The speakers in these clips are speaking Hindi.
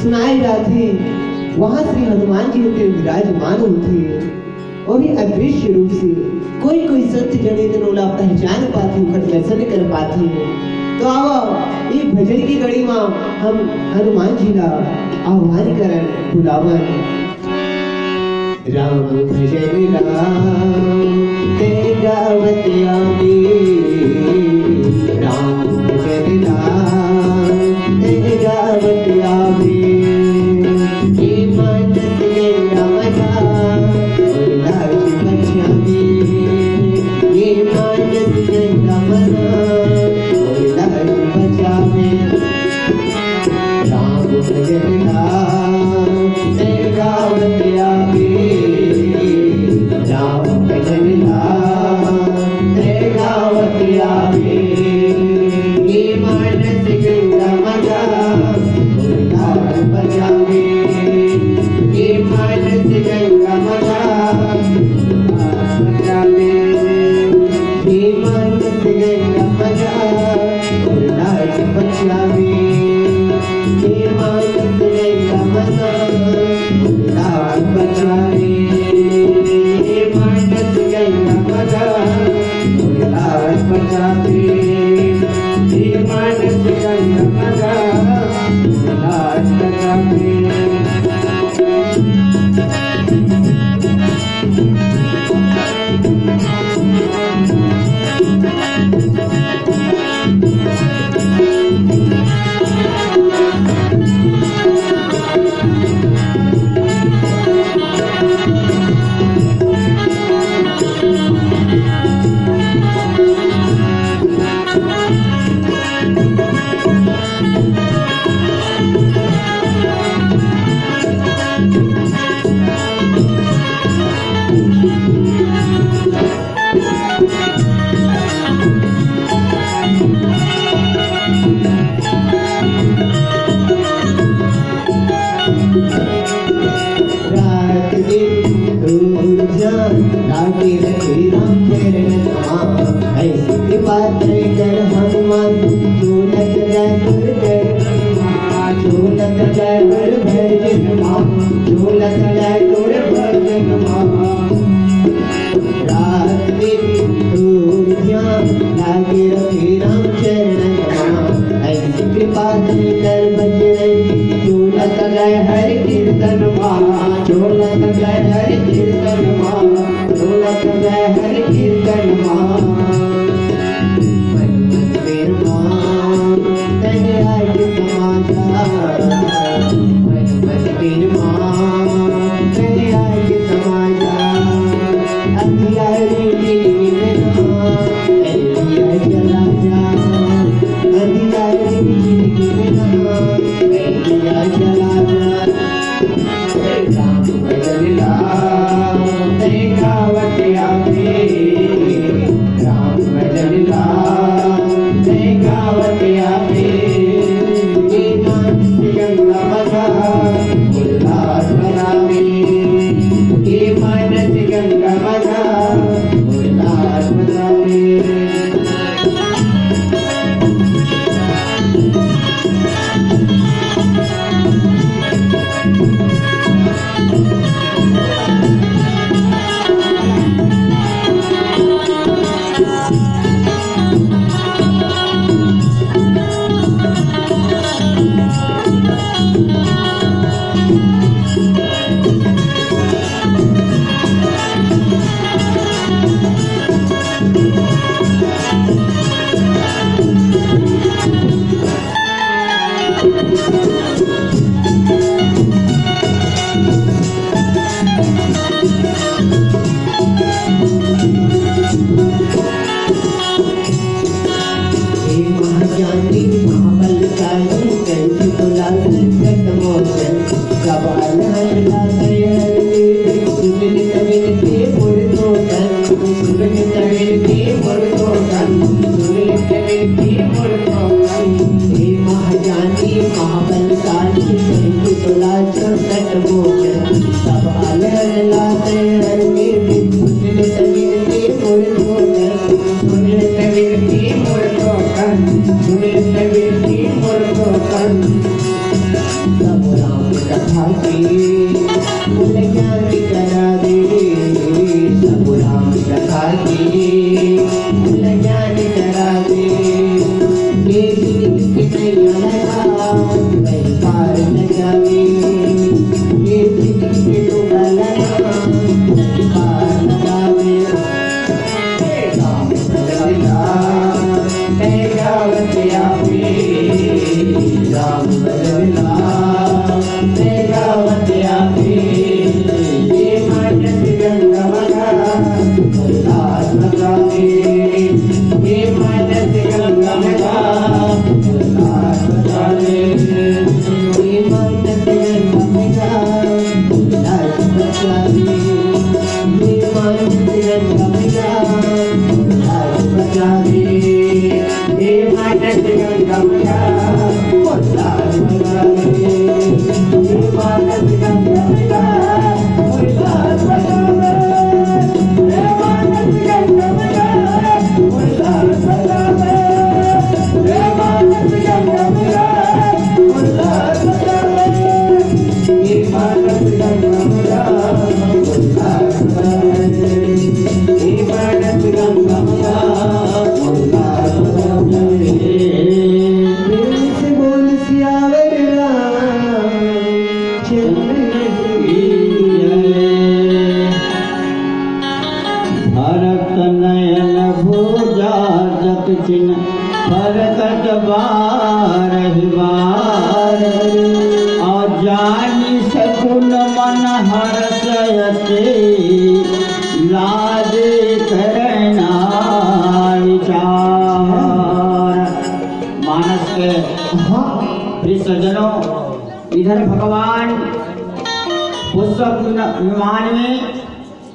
सुनाए जाते, वहां श्री हनुमान जी होते विराजमान होते और ये अदृश्य रूप से कोई कोई संत जने जनोला पहचान पाते, उनका दर्शन कर पाते। तो आओ ये भजन की घड़ी में हम हनुमान जी का आह्वान करन बुलावन। राम भजन राम ते गावत आवे, राम भजन राम ते गावत आवे। ये मानस गंगा मना और लाज बचावे, ये मानस गंगा मना और लाज बचावे। राम भजन राम ते गावत आवे, राम भजन राम ते गावत आवे। ये मानस गंगा मना और लाज बचावे, ये मानस गंगा मना और बचावे। ये मानस गंगा मना और लाज बचावे, ये मानस गंगा मना और लाज बचावे। ये मानस गंगा मना और लाज बचावे, ये मानस गंगा मना और लाज बचावे। रात दिन दूर जान लागे रहे राम चरण नाम, ऐसी बातें कर हनुमान झूलत जाए गुरुदेव, झूलत जाए गुरु भजन माँ, झूलत जाए गुरु भजन माँ। रात दिन दूर जान लागे रहे राम चरण नाम, ऐसी कृपा कर बजरंगी झूलत जाए हर कीर्तन माँ, झूलत जाए हर कीर्तन माँ, झूलत जाए हर कीर्तन माँ। मन मन मेर माँ तेरे आज समाचार, मन मन मेर माँ तेरे आज समाचार। अंधियारे जिंदगी में ना दिया जला जा, अंधियारे जिंदगी में ना दिया जला जा। राम भजन राम ते गावत आवे, राम भजन राम ते गावत आवे। ये मानस गंगा मना उल्लास बनावे, ये मानस गंगा मना उल्लास बनावे। सब राम दे, कुल ज्ञान करा दे, सब राम कथा के कुल ज्ञान करा दे। ये जिंदगी के नैया लगा कहीं पार न जावे, ये जिंदगी के डोला लगा कहीं पार न जावे। राम बलवला मैं गावत आवे, राम बलवला मैं गावत आवे। ये मानस गंगा मगा उल्लास मचावे, ये मानस गंगा मगा उल्लास मचावे, ये मानस गंगा मगा उल्लास मचावे, ये मानस गंगा मगा उल्लास मचावे, ये मानस गंगा मगा उल्लास मचावे, ये मानस गंगा मगा उल्लास मचावे, ये मानस गंगा मगा उल्लास मचावे, ये मानस गंगा मगा उल्लास मचावे, ये मानस गंगा मगा उल्लास मचावे, ये मानस गंगा मगा उल्लास मचावे। प्रेम से बोल सियावर रामचंद्र की जय। भरत नयन भुजा दक्षिण भरत बारहि बार, और जानी सकुन मन हर्षयते, लाजे करना विचार। मानस के प्रिय सज्जनों, इधर भगवान पुष्पक विमान में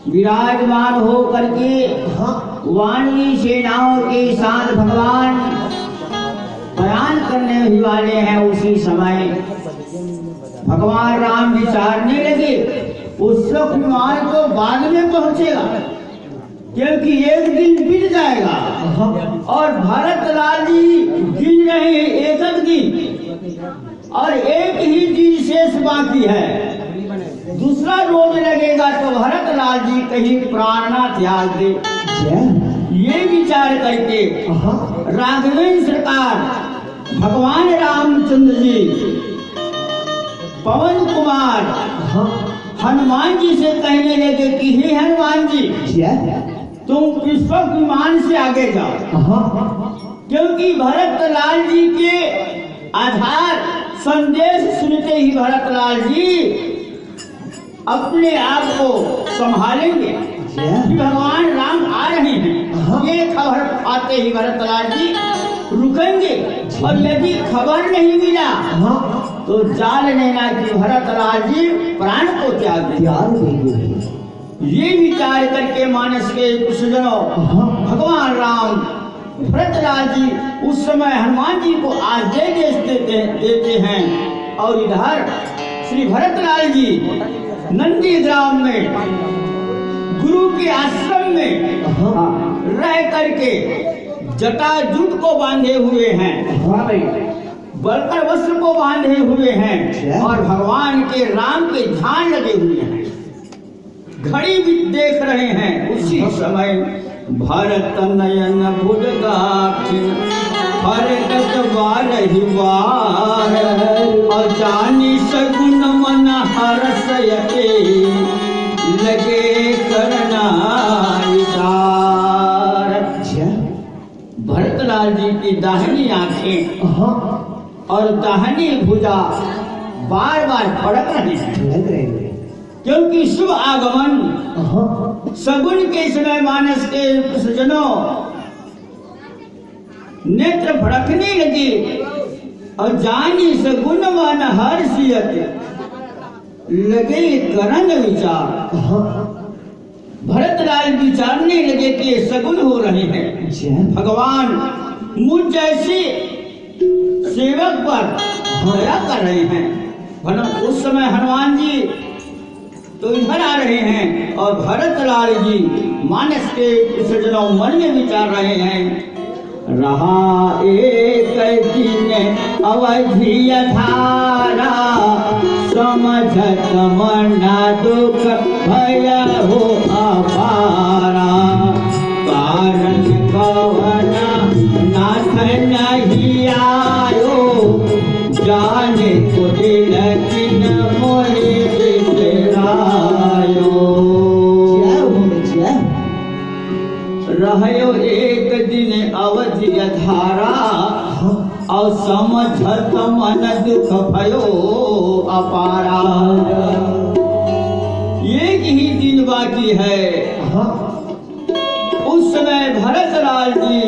विराजमान हो करके वानरी सेनाओं के साथ भगवान बयान करने ही वाले हैं। उसी समय भगवान राम विचारने लगे पुष्पक विमान तो बाद में पहुंचेगा, क्योंकि एक दिन बीत जाएगा और भरत लाल जी गिन रहे हैं एक दिन, और एक ही दिन शेष बाकी है। दूसरा रोज लगेगा तो भरत लाल जी कहीं प्राण ना त्याग दे। ये विचार करके राघवेंद्र सरकार भगवान रामचंद्र जी पवन कुमार हनुमान जी से कहने लगे कि हे हनुमान जी, तुम पुष्पक विमान से आगे जाओ, क्योंकि भरत लाल जी के आधार संदेश सुनते ही भरत लाल जी अपने आप को संभालेंगे कि भगवान राम आ रहे हैं। ये खबर आते ही भरत लाल जी रुकेंगे, और यदि खबर नहीं मिला तो जान लेना कि भरत लाल जी प्राण को त्याग देंगे। ये विचार करके मानस के कुशजनों भगवान राम भरत लाल जी उस समय हनुमान जी को आदेश देते हैं, और इधर श्री भरत लाल जी नंदी ग्राम में गुरु के आश्रम में रह करके जटाजूट को बांधे हुए हैं, बलकर वस्त्र को बांधे हुए हैं, और भगवान के राम के ध्यान लगे हुए हैं, घड़ी भी देख रहे हैं। उसी समय भरत नयन भुज दाक्षिण भरत बारहि बार, और जानी सगुन मन हर्षयते, लगे करना विचार। भरत लाल जी की दाहिनी आंखें और दाहिनी भुजा बार बार फड़क रही है, क्योंकि शुभ आगमन सगुन के समय मानस के सज्जनों नेत्र फड़कने लगे, और जानी सगुन मन हर्षयते, लगे करन विचार। भरत लाल विचारने लगे कि सगुन हो रहे हैं, भगवान मुझ जैसे सेवक पर दया कर रहे हैं। उस समय हनुमान जी तो इधर आ रहे हैं, और भरत लाल जी मानस के सज्जनों मन में विचार रहे हैं रहा एक दिन अवधि धारा, समझत मना दुख भय हो अपारा। कारण कवन नाथ नहीं आयो, जाने को दिल किन मोहे बिसरायो। रहयो एक दिन अवधि धारा, और समझत मन दुख भयो अपारा। एक ही दिन बाकी है। उस समय भरतलाल जी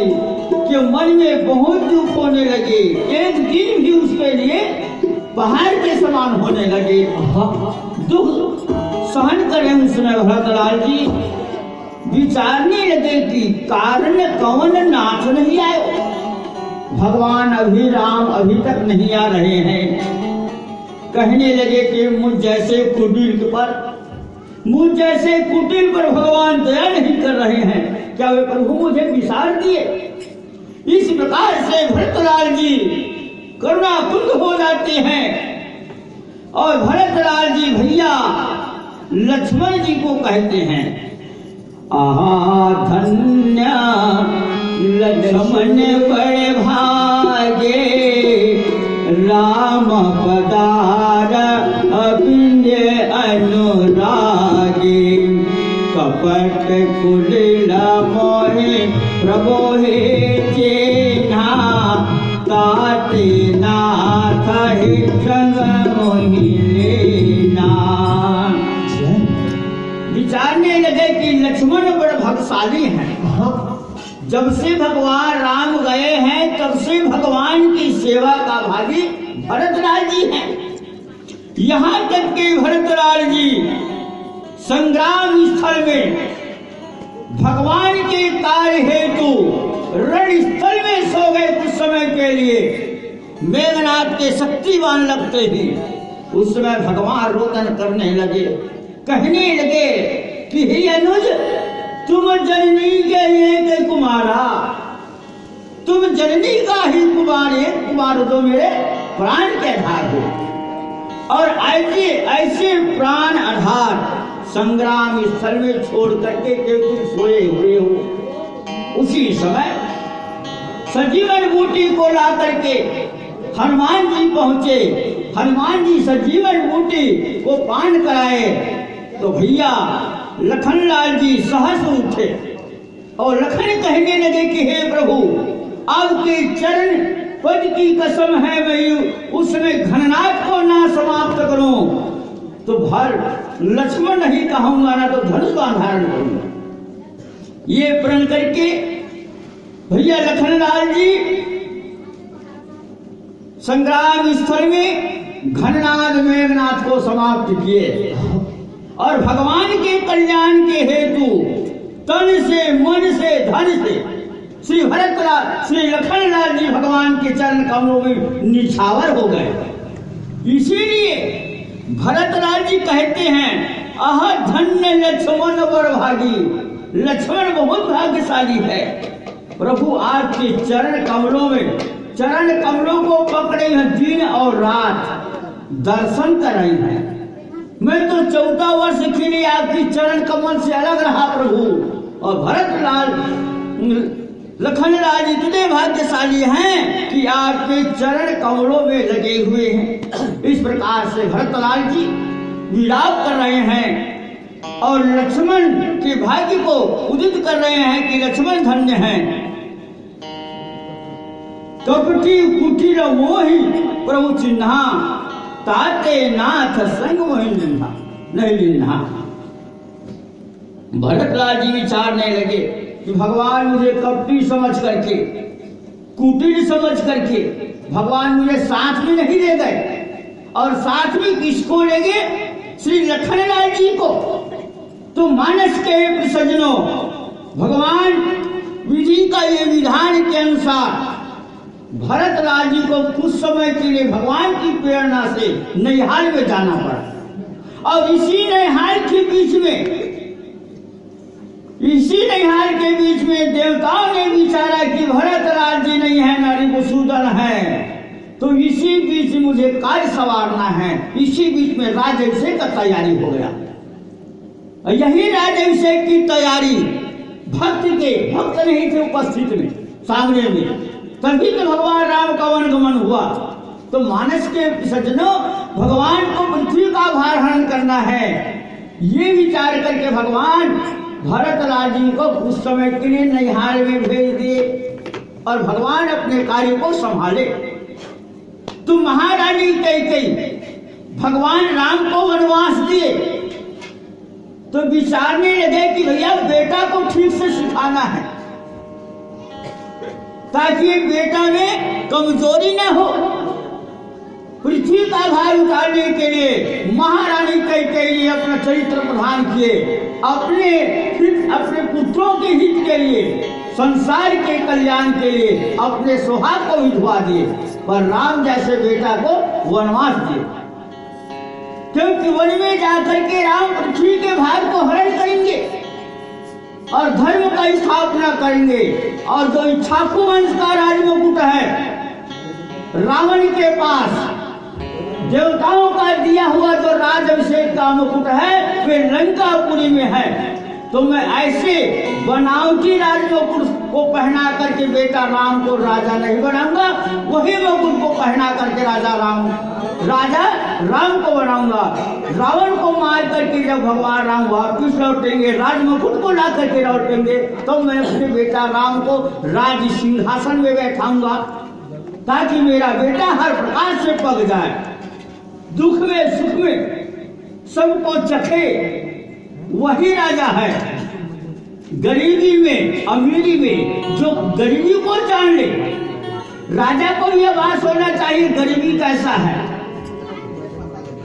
के मन में बहुत दुख होने लगे। एक दिन भी उसके लिए पहाड़ के समान होने लगे। दुख सहन करें उस समय भरतलाल जी विचारने लगे कि कारण कौन नाथ नहीं आए। भगवान अभी राम अभी तक नहीं आ रहे हैं। कहने लगे कि मुझ जैसे कुटिल पर भगवान दया नहीं कर रहे हैं, क्या वे प्रभु मुझे विसार दिए। इस प्रकार से भरतलाल जी करुणाकुंद हो जाते हैं। और भरतलाल जी भैया लक्ष्मण जी को कहते हैं, आहा धन्य लक्ष्मण बड़े भागे, राम पदार अबिंदे अनुरागे। कपट कुटिला मोहे प्रभु हे चेन्हा, ताते नाथ हे संग मोहि लेना। विचारने लगे कि लक्ष्मण बड़े भाग्यशाली हैं। जब से भगवान राम गए हैं तब से भगवान की सेवा का भागी भरतलाल जी हैं। यहाँ तक कि भरतलाल जी संग्राम स्थल में भगवान के कार्य हेतु रण स्थल में सो गए कुछ समय के लिए। मेघनाथ के शक्तिवान लगते ही उस समय भगवान रोदन करने लगे, कहने लगे कि हे अनुज, तुम जननी के एक कुमारा, तुम जननी का ही कुमार, एक कुमार तो मेरे प्राण के आधार हो। और ऐसे प्राण आधार संग्राम स्थल में छोड़ करके के तुम सोए हुए हो। उसी समय सजीवन बूटी को ला करके हनुमान जी पहुंचे। हनुमान जी सजीवन बूटी को पान कराए तो भैया लखनलाल जी सहस उठे और लखन कहने लगे कि हे प्रभु, आपके चरण पद की कसम है, मैं उसमें घननाथ को ना समाप्त करूं तो भर लक्ष्मण नहीं कहूंगा ना तो धनुष बाण धारण करूंगा। ये प्रण करके भैया लखनलाल जी संग्राम स्थल में घननाद मेघनाथ को समाप्त किए और भगवान के कल्याण के हेतु तन से, मन से, धन से श्री लखनलाल जी भगवान के चरण कमलों में निछावर हो गए। इसीलिए भरतलाल जी कहते हैं, आह धन्य लक्ष्मण बर भागी। लक्ष्मण बहुत भाग्यशाली है। प्रभु आपके चरण कमलों को पकड़े हैं, दिन और रात दर्शन कर रही हैं। मैं तो 14 वर्ष के लिए आपकी चरण कमल से अलग रहा प्रभु। और भरतलाल लखनलाल इतने भाग्यशाली हैं कि आपके चरण कमलों में लगे हुए हैं। इस प्रकार से भरतलाल जी विलाप कर रहे हैं और लक्ष्मण के भाग्य को उदित कर रहे हैं कि लक्ष्मण धन्य हैं। कपटी कुटिल मोहि प्रभु चिन्हा, ताते नाथ संग मोहि नहीं लिन्हा। भरतलाल जी विचारने लगे कि भगवान मुझे कपटी समझ करके, कुटिल समझ करके भगवान मुझे साथ में नहीं ले गए। और साथ में किसको ले गए? श्री लखनलाल जी को। तो मानस के सज्जनों, भगवान विधि का ये विधान के अनुसार भरतलाल जी को कुछ समय के लिए भगवान की प्रेरणा से नैहाल में जाना पड़ा। और इसी नैहाल के बीच में इसी नैहार के बीच में देवताओं ने विचारा कि भरतलाल जी नहीं है, नरिमसूदन है, तो इसी बीच मुझे कार्य संवारना है। इसी बीच में राजाभिषेक का तैयारी हो गया। यही राजाभिषेक की तैयारी भक्त नहीं थे उपस्थित में, सामने में, तभी तो भगवान राम का वनगमन हुआ। तो मानस के सज्जनों, भगवान को पृथ्वी का भार हरण करना है, ये विचार करके भगवान भरतलाल जी को कुछ समय के लिए नैहार में भेज दिए और भगवान अपने कार्य को संभाले। तो महारानी कैकेयी भगवान राम को वनवास दिए तो विचारने लगे कि भैया बेटा को ठीक से सिखाना है ताकि बेटा में कमजोरी न हो। पृथ्वी का भार उतारने के लिए महारानी कैकेयी ने अपना चरित्र प्रदान किए, अपने पुत्रों के हित के लिए, संसार के कल्याण के लिए अपने सुहाग को विधवा दिए, पर राम जैसे बेटा को वनवास दिए, क्योंकि वन में जाकर के राम पृथ्वी के भार को हरण करेंगे और धर्म का स्थापना करेंगे। और जो इक्ष्वाकु वंश का राजमुकुट है रावण के पास, देवताओं का दिया हुआ जो राजाभिषेक का मुकुट है वे लंकापुरी में है, तो मैं ऐसे बनावटी राजमुकुट को पहना करके बेटा राम को राजा नहीं बनाऊंगा, वही मुकुट को पहना करके राजा राम को बनाऊंगा। रावण को मार करके जब भगवान राम वापिस लौटेंगे, राजमुकुट को ला करके लौटेंगे, तो मैं अपने बेटा राम को राज सिंहासन में बैठाऊंगा ताकि मेरा बेटा हर प्रकार से पक जाए, दुख में सुख में सबको चखे। वही राजा है गरीबी में अमीरी में, जो गरीबी को जान ले। राजा को यह बात होना चाहिए गरीबी कैसा है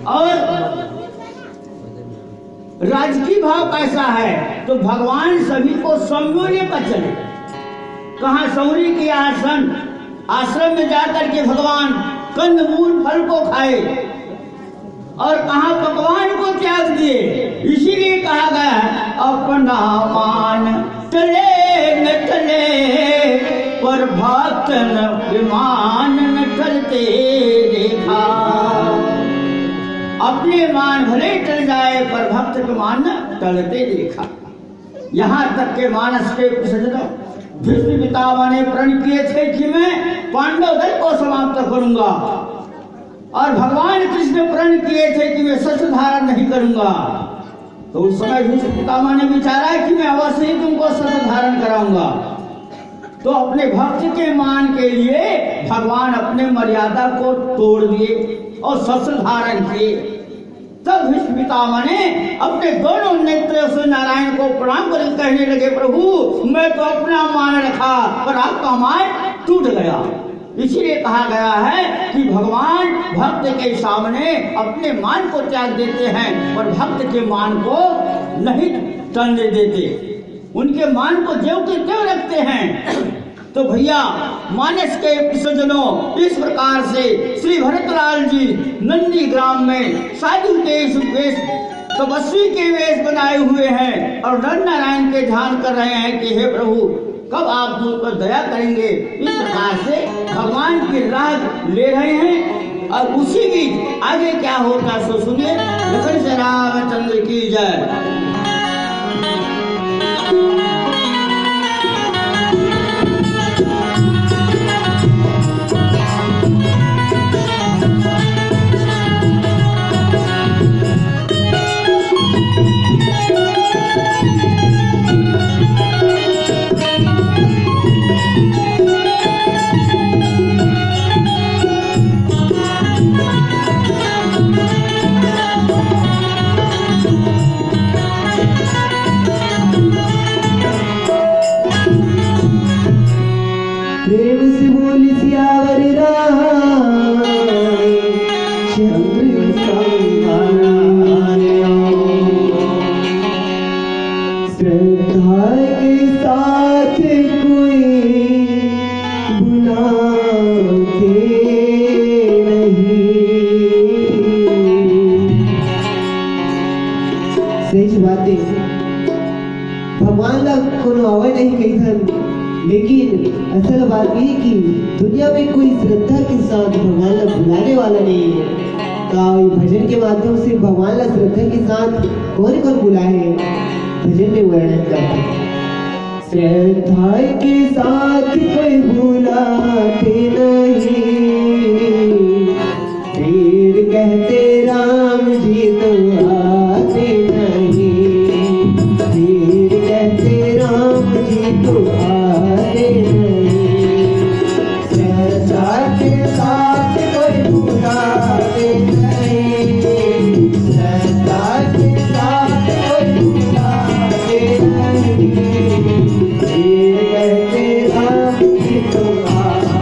और राजकीय भाव कैसा है, तो भगवान सभी को समझने का चले। कहा सौरी के आश्रम में जाकर के भगवान कंदमूल फल को खाए और कहा भगवान को त्याग दिए। इसीलिए कहा गया है अपना मान चले न चले पर भक्त न विमान न चलते देखा। अपने मान भले टल जाए पर भक्त के मान न टलते देखा। यहाँ तक के मानस के सज्जनों, भीष्म पितामह ने प्रण किए थे कि मैं पांडव दल को समाप्त करूंगा और भगवान कृष्ण प्रण किए थे कि मैं शस्त्र धारण नहीं करूंगा। तो उस समय भीष्म पितामह ने विचारा कि मैं अवश्य ही तुमको शस्त्र धारण कराऊंगा। तो अपने भक्त के मान के लिए भगवान अपने मर्यादा को तोड़ दिए और शस्त्र धारण किए। तब भीष्म पितामह ने अपने दोनों नेत्रों से नारायण को प्रणाम कर कहने लगे, प्रभु मैं तो अपना मान रखा पर आपका मान टूट गया। इसीलिए कहा गया है कि भगवान भक्त के सामने अपने मान को त्याग देते हैं और भक्त के मान को नहीं टलने देते, उनके मान को ज्यों के त्यों रखते हैं। तो भैया मानस के सज्जनों, इस प्रकार से श्री भरतलाल जी नंदी ग्राम में साधु के वेश, तपस्वी के वेश बनाए हुए हैं और नर नारायण के ध्यान कर रहे हैं कि हे प्रभु कब आप मुझ पर दया करेंगे। इस प्रकार से भगवान की राह ले रहे हैं और उसी बीच आगे क्या होता सो सुनिए। लखन से रामचंद्र की जय। भगवान ला कोनो आवे नहीं कही थन, लेकिन असल बात ये कि दुनिया में कोई श्रद्धा के साथ भगवान ला बुलाने वाला नहीं है। का भजन के माध्यम से भगवान ला श्रद्धा के साथ कौन कौन बुलाए, भजन में वर्णन करते हैं। श्रद्धा के साथ कोई बुलाते नहीं, फिर कहते राम जी तो आते नहीं, फिर कहते राम जी तो आते नहीं। श्रद्धा के साथ कोई बुलाते नहीं, श्रद्धा के साथ कोई बुलाते नहीं, फिर कहते राम जी तो आते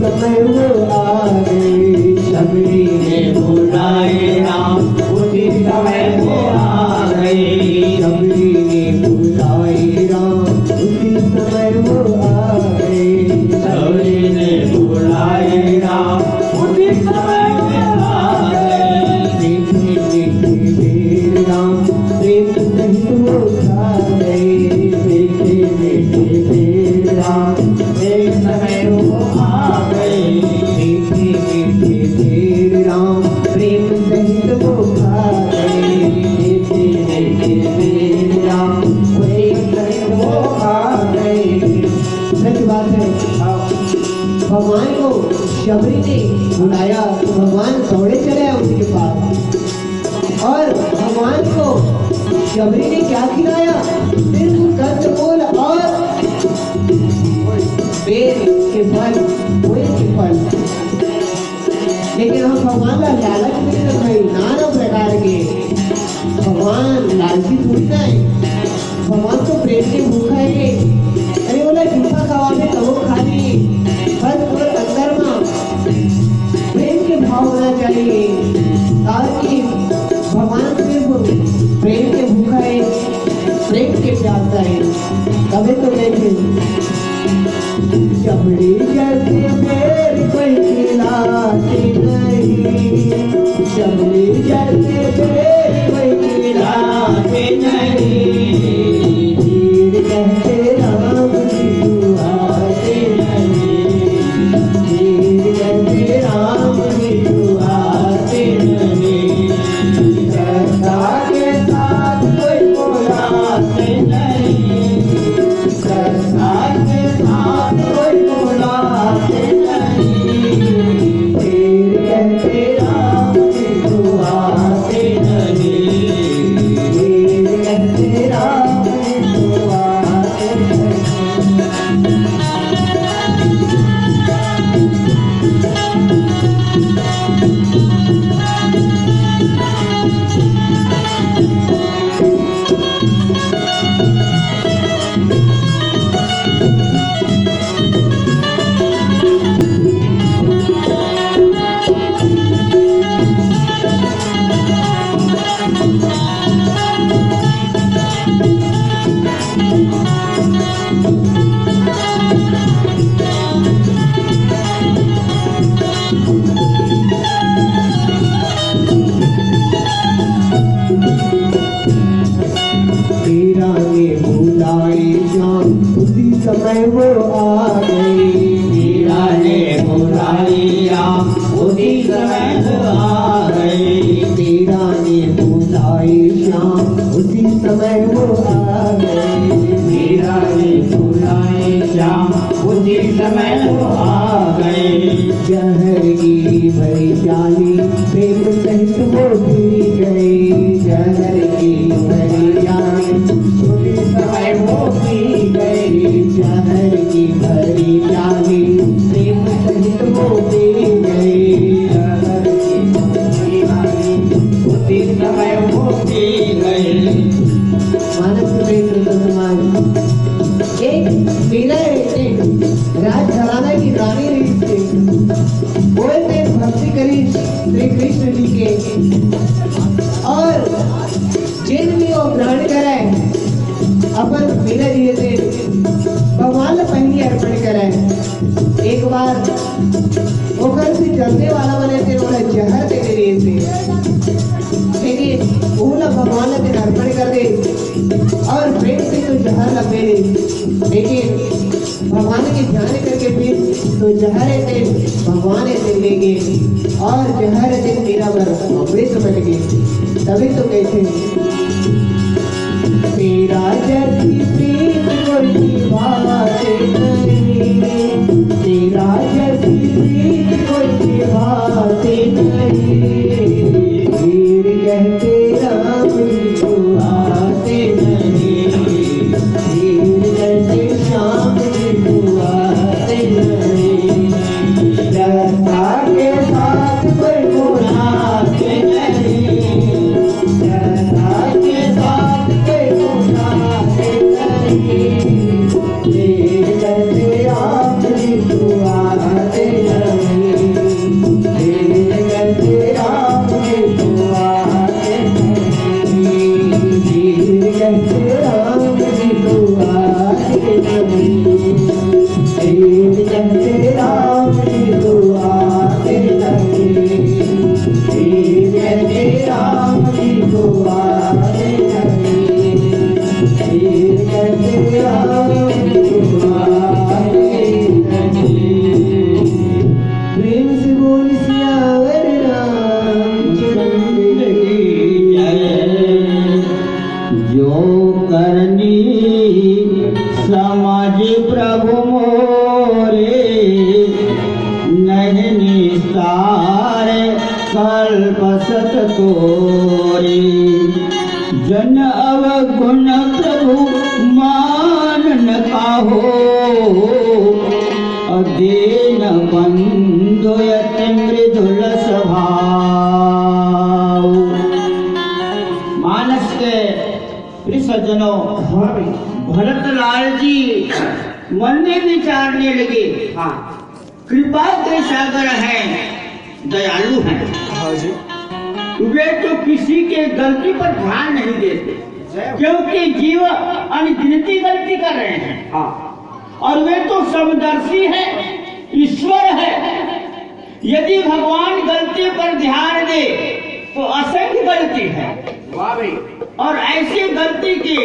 समय वो आ गए। शबरी ने बुलाए राम उसी समय वो आ गए। शबरी ने बुलाए राम उसी समय वो आ गए। शबरी ने बुलाए राम उसी समय वो आ गए। मीठे मीठे बेर राम प्रेम सहित वो खा गए। मीठे मीठे बेर राम प्रेम समय वो आ गए। मीठे मीठे बेर राम प्रेम सहित वो खा गए। मीठे मीठे बेर राम प्रेम सहित वो आ गए। सच बात है, भगवान को शबरी ने बुलाया तो भगवान दौड़े चले आए उनके पास। और भगवान को शबरी ने क्या खिलाया? सिर्फ कंदमूल और बेर के फल, कोयल के फल। लेकिन हम भगवान का लालच नहीं रख भाई, नाना प्रकार के भगवान लालची थोड़ी ना है। भगवान तो प्रेम के भूखा है। अरे बोला जूठा खावा में कबो खा लिए, बस और अंदर में प्रेम के भाव होना चाहिए। ताकि भगवान सिर्फ प्रेम के भूखा है, प्रेम के प्यासा है। तभी तो देखे शबरी जैसे बेर कोई खिलाते नहीं। शबरी जैसे बेर कोई खिलाते नहीं। वीर कहते राम जी आते नहीं। वीर कहते राम जी आते नहीं। श्रद्धा के साथ कोई बुलाते नहीं। श्रद्धा के साथ कोई बुलाते नहीं। वीर कहते राम जी आते नहीं। वीर कहते राम जी आते नहीं। मीरा ने बुलाए श्याम उसी समय वो आ गए। मीरा ने बुलाए राम उसी समय वो आ गए। मीरा ने बुलाए श्याम उसी समय वो आ गए। मीरा ने बुलाए श्याम उसी समय वो आ गए। जहर की भरी प्याली प्रेम सहित वो पी गए। जहर की भरी प्याली उसी समय वो पी गए। जहर की भरी प्याली प्रेम सहित वो पी गए। जहर की भरी प्याली उसी समय वो पी गए। मानव समाज एक मीरा राजघराना की रानी रही थी। वो ने भक्ति करी श्री कृष्ण जी के, और जिन भी वो ग्रहण करे अपन मीरा जी से भगवान ने पहली अर्पण करे। एक बार ओकर से जलने वाला बने थे, बोला जहर दे रही थे। लेकिन वो लोग भगवान ने अर्पण कर दे और प्रेम से तो जहर लगे। लेकिन भगवान के ध्यान करके फिर तो जहर थे भगवान से लेंगे और जहर थे मेरा वर अमृत बन गए। तभी तो कहते मेरा जैसी प्रीत कोई बात नहीं। मेरा जैसी प्रीत कोई बात नहीं। वीर कहते राम को आते नहीं। वीर कहते श्याम को आते नहीं। श्रद्धा के साथ कोई बुलाते नहीं। श्रद्धा के साथ कोई बुलाते नहीं। समाज प्रभु मोरे नहीं निस्तार कल्प सत तोरे जन अवगुण प्रभु मान न काहो अधीन बंधु यति मृदुल स्वभाव। मानस के प्रिय सज्जनों, भरतलाल जी मन में विचारने लगे, हाँ कृपा के सागर हैं, दयालु हैं। हाँ जी। वे तो किसी के गलती पर ध्यान नहीं देते, क्योंकि जीव अनगिनती गलती कर रहे हैं। हाँ। और वे तो समदर्शी है, ईश्वर है। यदि भगवान गलती पर ध्यान दे तो असंख्य गलती है। वाह भाई। और ऐसी गलती के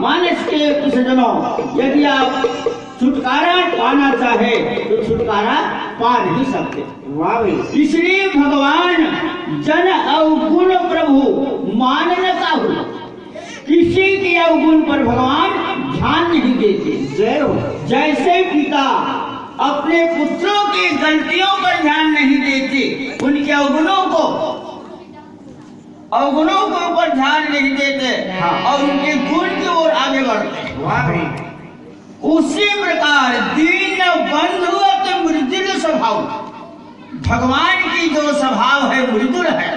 मानस के सज्जनों, यदि आप छुटकारा पाना चाहे तो छुटकारा पा नहीं सकते। वाह भाई। इसलिए भगवान जन अवगुण प्रभु मान न काहू, किसी के अवगुण पर भगवान ध्यान नहीं देते। जय हो। जैसे पिता अपने पुत्रों की गलतियों पर ध्यान नहीं देते, उनके अवगुणों के ऊपर ध्यान नहीं देते, और उनके गुण की ओर आगे बढ़ते। उसी प्रकार दीन बंधु अति मृदुल स्वभाव, भगवान की जो स्वभाव है मृदुल है।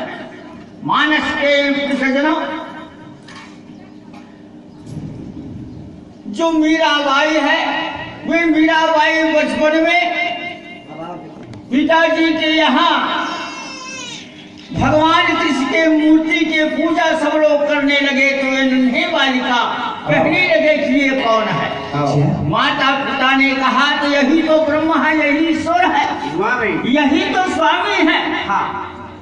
मानस के सज्जनों, जो मीराबाई है, वे मीराबाई बचपन में पिताजी के यहाँ भगवान कृष्ण के मूर्ति के पूजा सब लोग करने लगे, तो ये नन्हे बालिका कहने लगे कि ये कौन है। माता पिता ने कहा तो यही तो ब्रह्म है, यही ईश्वर है, यही तो स्वामी है।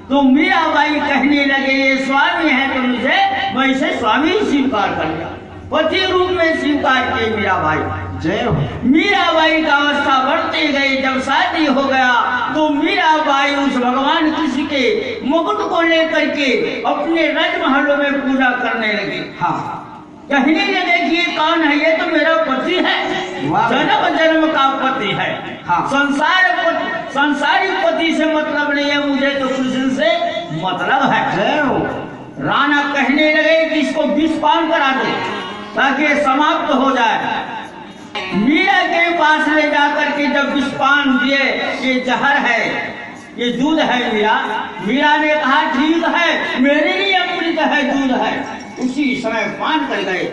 तो मीराबाई कहने लगे ये स्वामी है, तो मुझे मैं इसे स्वामी स्वीकार कर लिया, पति रूप में स्वीकार किए मीराबाई। जय हो। मीराबाई का अवस्था बढ़ती गई। जब शादी हो गया तो मीराबाई उस भगवान कृष्ण के मुकुट को लेकर के अपने राजमहलों में पूजा करने लगी। हाँ। कहने लगे कि ये कौन है? ये तो मेरा पति है, जन्म जन्म का पति है। हाँ। संसारिक पति से मतलब नहीं है, मुझे तो कृष्ण से मतलब है। जय हो। राणा कहने लगे कि इसको विष पान करा दे ताकि समाप्त हो जाए। मीरा के पास ले जाकर के जब विषपान दिए, ये जहर है, ये दूध है मीरा ने कहा ठीक है, मेरे लिए अमृत है, दूध है। उसी समय पान कर गए।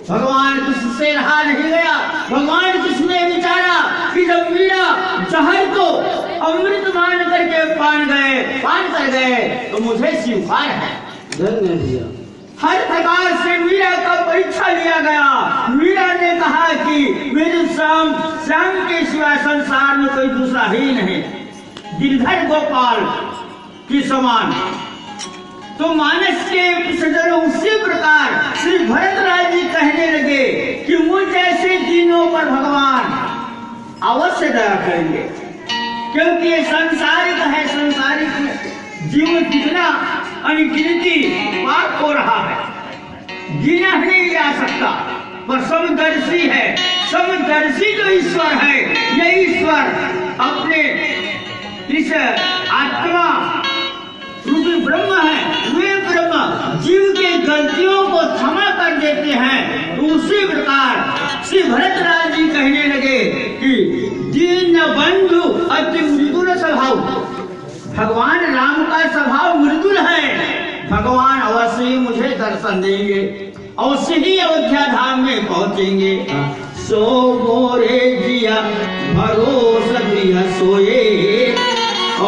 भगवान कृष्ण से रहा नहीं गया। भगवान कृष्ण ने विचारा कि जब मीरा जहर को अमृत मान करके पान कर गए तो मुझे स्वीकार है। हर प्रकार से मीरा का परीक्षा लिया गया। मीरा ने कहा कि मेरे श्याम के सिवा संसार में कोई दूसरा ही नहीं, गिरधर गोपाल की समान। तो मानस के सज्जनों, उसी प्रकार श्री भरतलाल जी कहने लगे कि मुझ जैसे दीनों पर भगवान अवश्य दया करेंगे, क्योंकि ये सांसारिक है। सांसारिक जीवन कितना अनगिनती पाप हो रहा है, गिना नहीं जा सकता। पर समदर्शी है, समदर्शी जो ईश्वर है, ये ईश्वर अपने इस आत्मा रूपी ब्रह्म है, वे ब्रह्म जीव के गलतियों को क्षमा कर देते हैं। तो उसी प्रकार श्री भरतलाल जी कहने लगे कि दीन बंधु अति मृदुल स्वभाव, भगवान राम का स्वभाव मृदुल है। भगवान अवश्य ही मुझे दर्शन देंगे, अवश्य ही अयोध्या धाम में पहुंचेंगे। सो मोरे जिया भरोसा दिया सोए,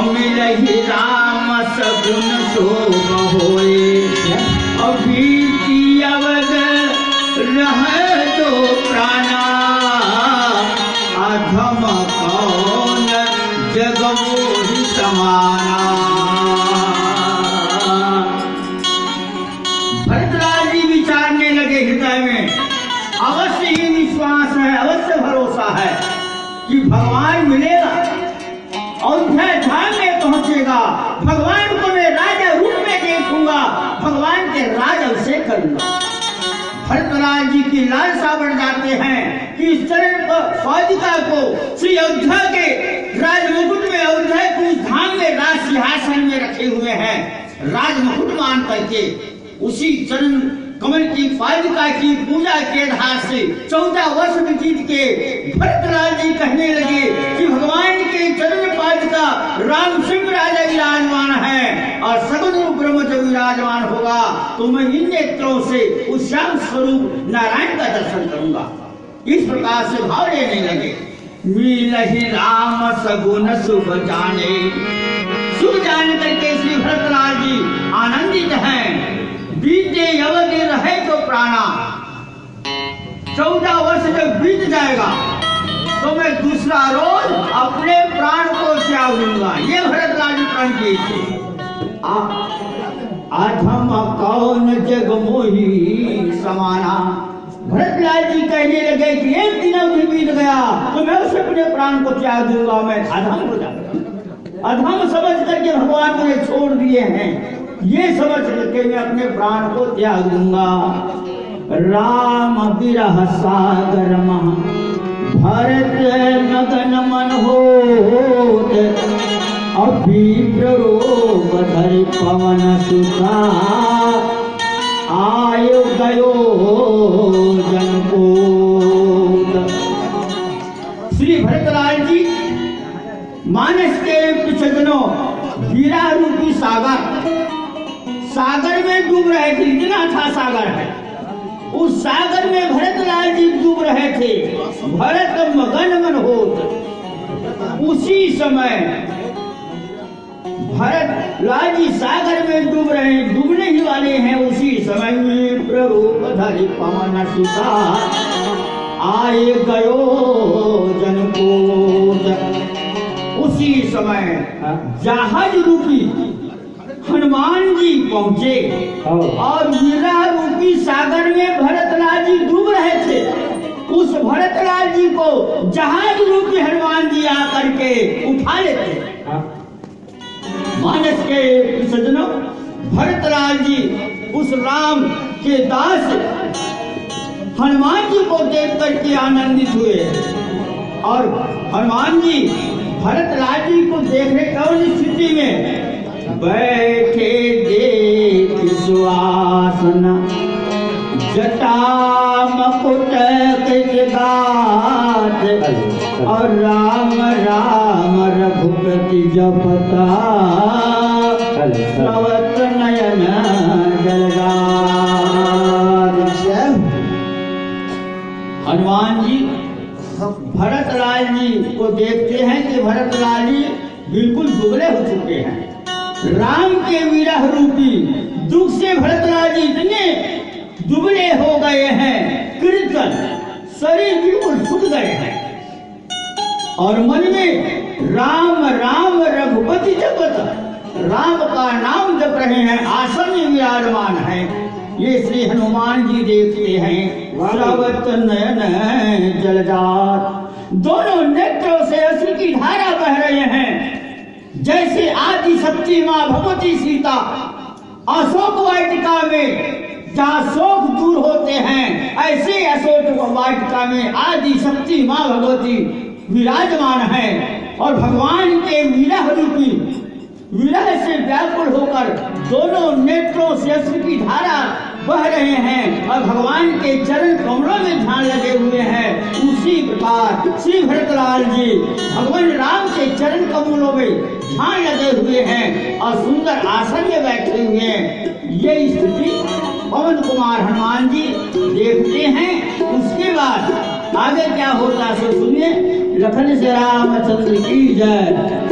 मिलहि राम सगुन शोभ होए। अभी अवध रह दो प्राणा, अधम कौन जग मोहि समाना। भरतलाल जी विचारने लगे हृदय में, अवश्य ही विश्वास है, अवश्य भरोसा है कि भगवान मिलेगा, अयोध्या धाम में पहुंचेगा, भगवान को मैं राजा रूप में देखूंगा, भगवान के राज अभिषेक करूंगा। भरतलाल जी की लालसा बढ़ जाते हैं कि इस चरण पादुका को श्री अयोध्या के राजमुकुट में, अयोध्या के उस धाम में राज सिंहासन में रखे हुए हैं। राजमुकुट मान करके उसी चरण कमल की पादुका की पूजा के आधार से 14 वर्ष बीत के भरतलाल जी कहने लगे कि भगवान के चरण पादुका राम सिंह राजा विराजमान है और सगुन ब्रह्म जब विराजमान होगा तो मैं इन नेत्रों से उस श्याम स्वरूप नारायण का दर्शन करूंगा। इस प्रकार से भाव लेने लगे। मिलहि राम सगुन शुभ जाने, शुभ जान करके श्री भरतलाल जी आनंदित हैं। बीते अवधि रहे तो प्राणा, 14 वर्ष जब बीत जाएगा तो मैं दूसरा रोज अपने प्राण को त्याग दूंगा। ये भरतलाल जी प्रण की थी। अधम कौन जग मोही समाना, भरतलाल जी कहने लगे कि एक दिन अवधि बीत गया तो मैं उसे अपने प्राण को त्याग दूंगा, मैं अधम हो जाऊंगा। अधम समझ करके भगवान मुझे छोड़ दिए हैं, ये समझ करके मैं अपने प्राण को त्याग दूंगा। राम विरह सागर महा भरत मगन मन होत, अभी प्ररोग धरि पवन सुता, आयो गयो जनकोत। श्री भरतलाल जी मानस के पिछड़नों वीरा रूपी सागर में डूब रहे थे। इतना था सागर है, उस सागर में भरतलाल जी डूब रहे थे। भरत मगन मन होत, उसी समय भरतलाल जी सागर में डूब रहे हैं, डूबने ही वाले हैं। उसी समय में प्ररूप धरि पवन सुता, आए गयो जनकोत। उसी समय जहाज रूपी हनुमान जी पहुंचे और वीरा रूपी सागर में भरतलाल जी डूब रहे थे। उस भरतलाल जी को जहाज रूपी हनुमान जी आकर के उठा लेते। मानस के सज्जनों, भरतलाल जी उस राम के दास हनुमान जी को देख करके आनंदित हुए और हनुमान जी भरतलाल जी को देख रहे कौन स्थिति में बैठे देख सुआसन, जटा मकुट कृतगात, और राम राम रघुपति जपता, श्रवत नयन जलगात। हनुमान जी भरतलाल जी को देखते हैं कि भरतलाल जी बिल्कुल दुबले हो चुके हैं। राम के विरह रूपी दुख से भरतलाल जी इतने दुबले हो गए हैं, कीर्तन शरीर बिल्कुल सूख गए हैं और मन में राम राम रघुपति जपत, राम का नाम जप रहे हैं, आसन में विराजमान है। ये श्री हनुमान जी देखते हैं, श्रवत नयन जलजात, दोनों नेत्रों से अश्रु की धारा बह रहे हैं। जैसे आदि शक्ति माँ भगवती सीता अशोक वाटिका में जहाँ शोक दूर होते हैं, ऐसे अशोक वाटिका में आदि शक्ति माँ भगवती विराजमान है और भगवान के विरह रूपी विरह से व्याकुल होकर दोनों नेत्रों से अश्रु की धारा बह रहे हैं और भगवान के चरण कमलों में ध्यान लगे हुए हैं। उसी प्रकार श्री भरतलाल जी भगवान राम के चरण कमलों में ध्यान लगे हुए हैं और सुंदर आसन में बैठे हुए हैं। ये स्थिति पवन कुमार हनुमान जी देखते हैं। उसके बाद आगे क्या होता है सुनिए। लखन से रामचंद्र की जय।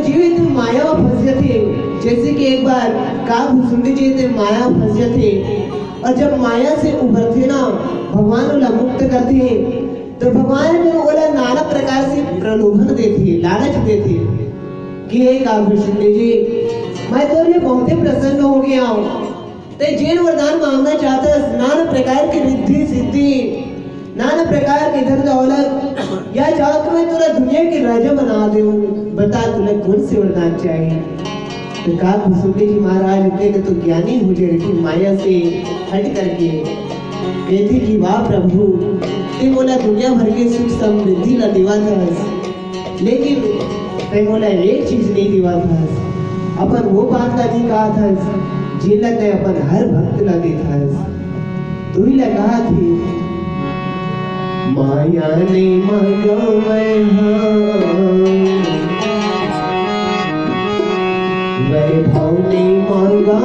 जीवित माया फंस थे। जैसे कि एक बार काग सुंदर जी थे माया फंस थे, और जब माया से उभरते ना भगवान उला मुक्त करते, तो भगवान जो ओला नाना प्रकार से प्रलोभन देते, लालच देते कि एक काग जी मैं तो ये बहुत ही प्रसन्न हो गया हूँ, ते जेन वरदान मांगना चाहता है, नाना प्रकार की रिद्धि सिद्धि, नाना प्रकार की धन दौलत, या चाहता मैं तुला दुनिया के राजा बना दूं, बता तुला कौन से वरदान चाहिए। तो काग भुसुंडी जी महाराज इतने तो ज्ञानी हो जाए कि माया से हट करके कहते कि वाह प्रभु ते बोला दुनिया भर के सुख समृद्धि ला दिवा था, लेकिन ते बोला एक चीज नहीं दिवा था, अपन वो बात का नहीं कहा था जिला ते अपन हर भक्त ला दे था। तू ही लगा थी माया ने मांगा वैभव ने मांगा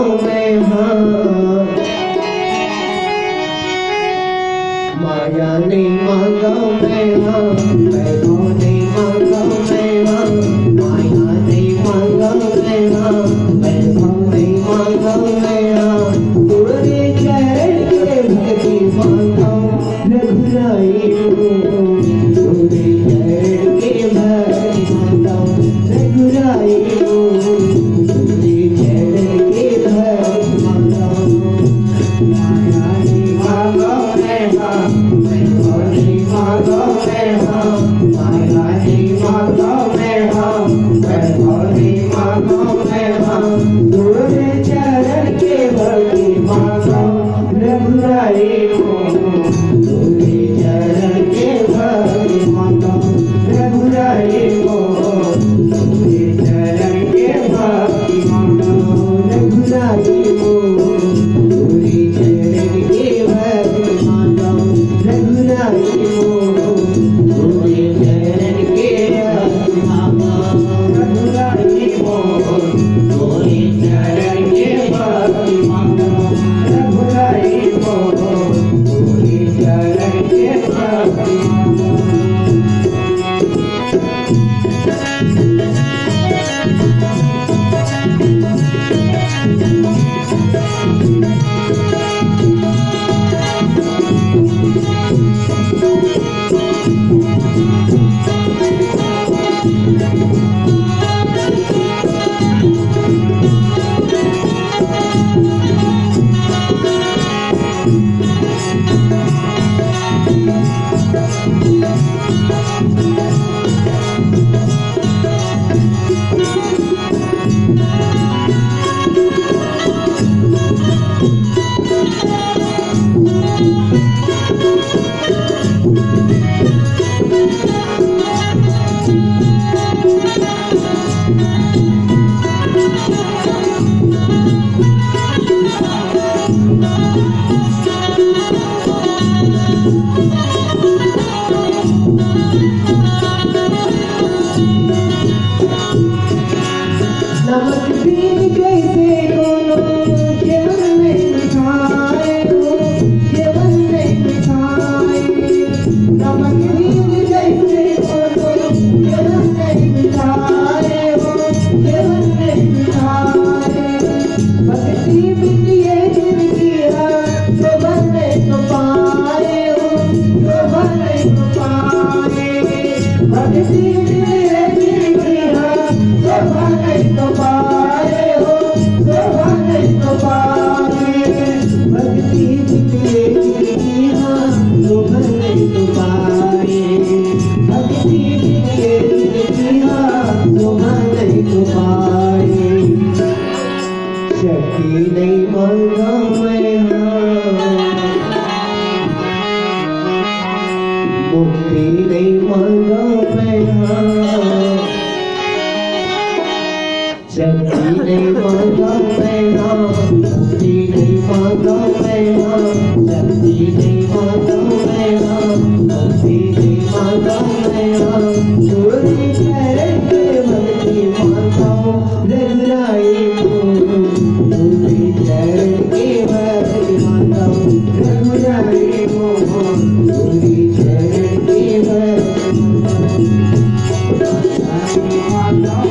माया ने मांगा वैभव ने मांगा माया ने मांगा वैभव ने मांगा तुझे चरण के भक्ति मांगा रघुराई, तुझे चरण के भक्ति मांगा रघुराई, तुझे चरण के भक्ति मांगा। माया ने मांगा वैभव ने मांगा माया ने मांगा वैभव ने मांगा तुझे चरण के भक्ति मांगा रघुराई, तुझे चरण के भक्ति मांगा रघुराई, तुझे चरण के भक्ति मांगा रघुराई, तुझे चरण के भक्ति मांगा रघुराई, तुझे चरण के भक्ति मांगा रघुराई, तुझे चरण के भक्ति मांगा रघुराई, तुझे चरण के भक्ति मांगा।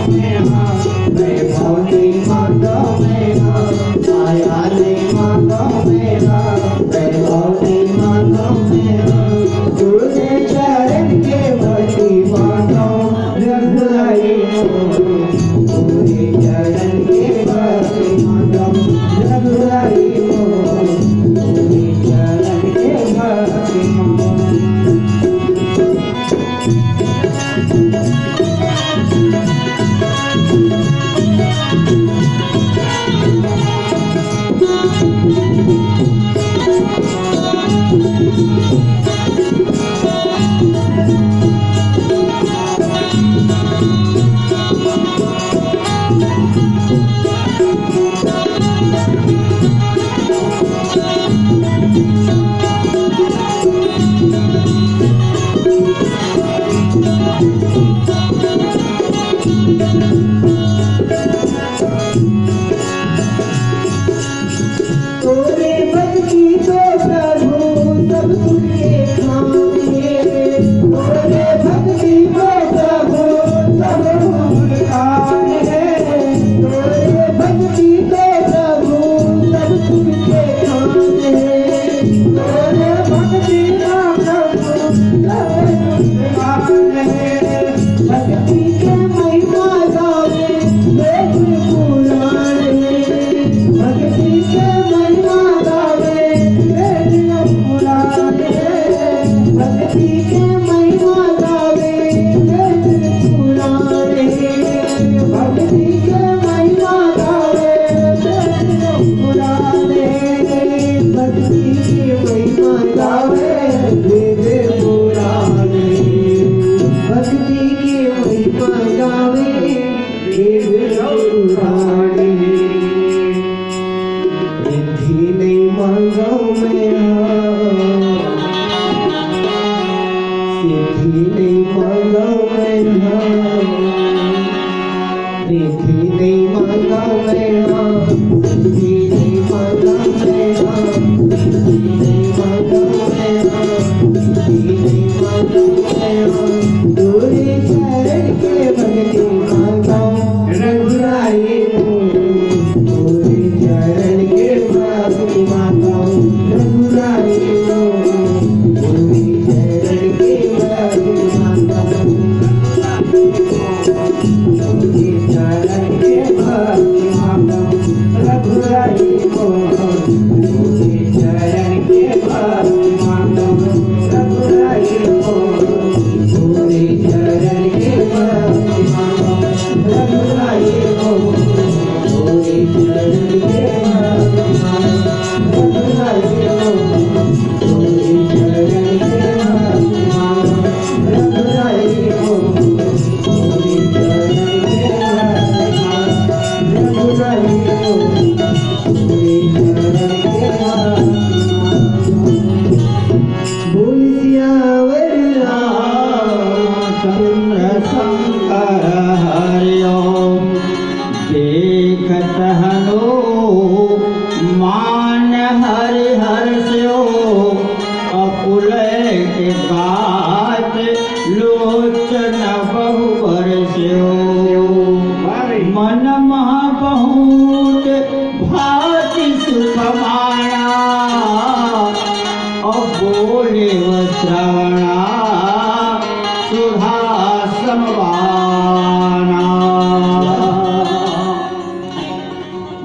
Yeah. तेरे चरण के भक्ति मांगो रघुराई हो, तेरे चरण के भक्ति मांगो।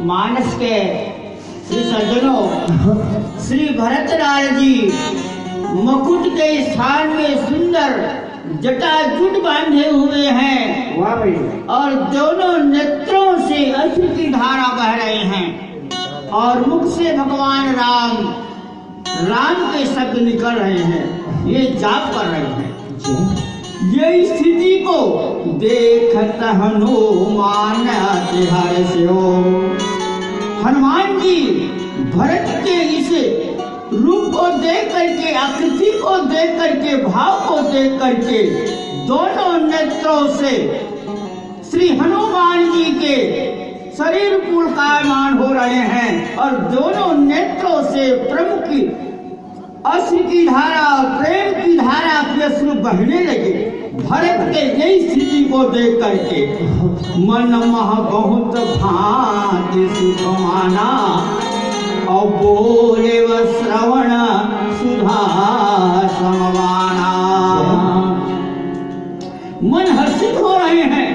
मानस के श्री सज्जनों, श्री भरतलाल जी मुकुट के स्थान में सुंदर जटाजूट बांधे हुए हैं। वाह भाई। और दोनों नेत्रों से अश्रु की धारा बह रहे हैं और मुख से भगवान राम के शब्द निकल रहे हैं, ये जाप कर रहे हैं। ये स्थिति को देखत हनुमान तिहार से हो। हनुमान जी भरत के इस रूप को देख करके, आकृति को देख करके, भाव को देख करके दोनों नेत्रों से श्री हनुमान जी के शरीर पुलकायमान हो रहे हैं और दोनों नेत्रों से प्रमुख अश्रु की धारा, प्रेम की धारा के अश्रु बहने लगे। भरत के यही स्थिति को देख करके मन मह बहुत भांति सुख माना और बोले व श्रवण सुधा समवाना। मन हर्षित हो रहे हैं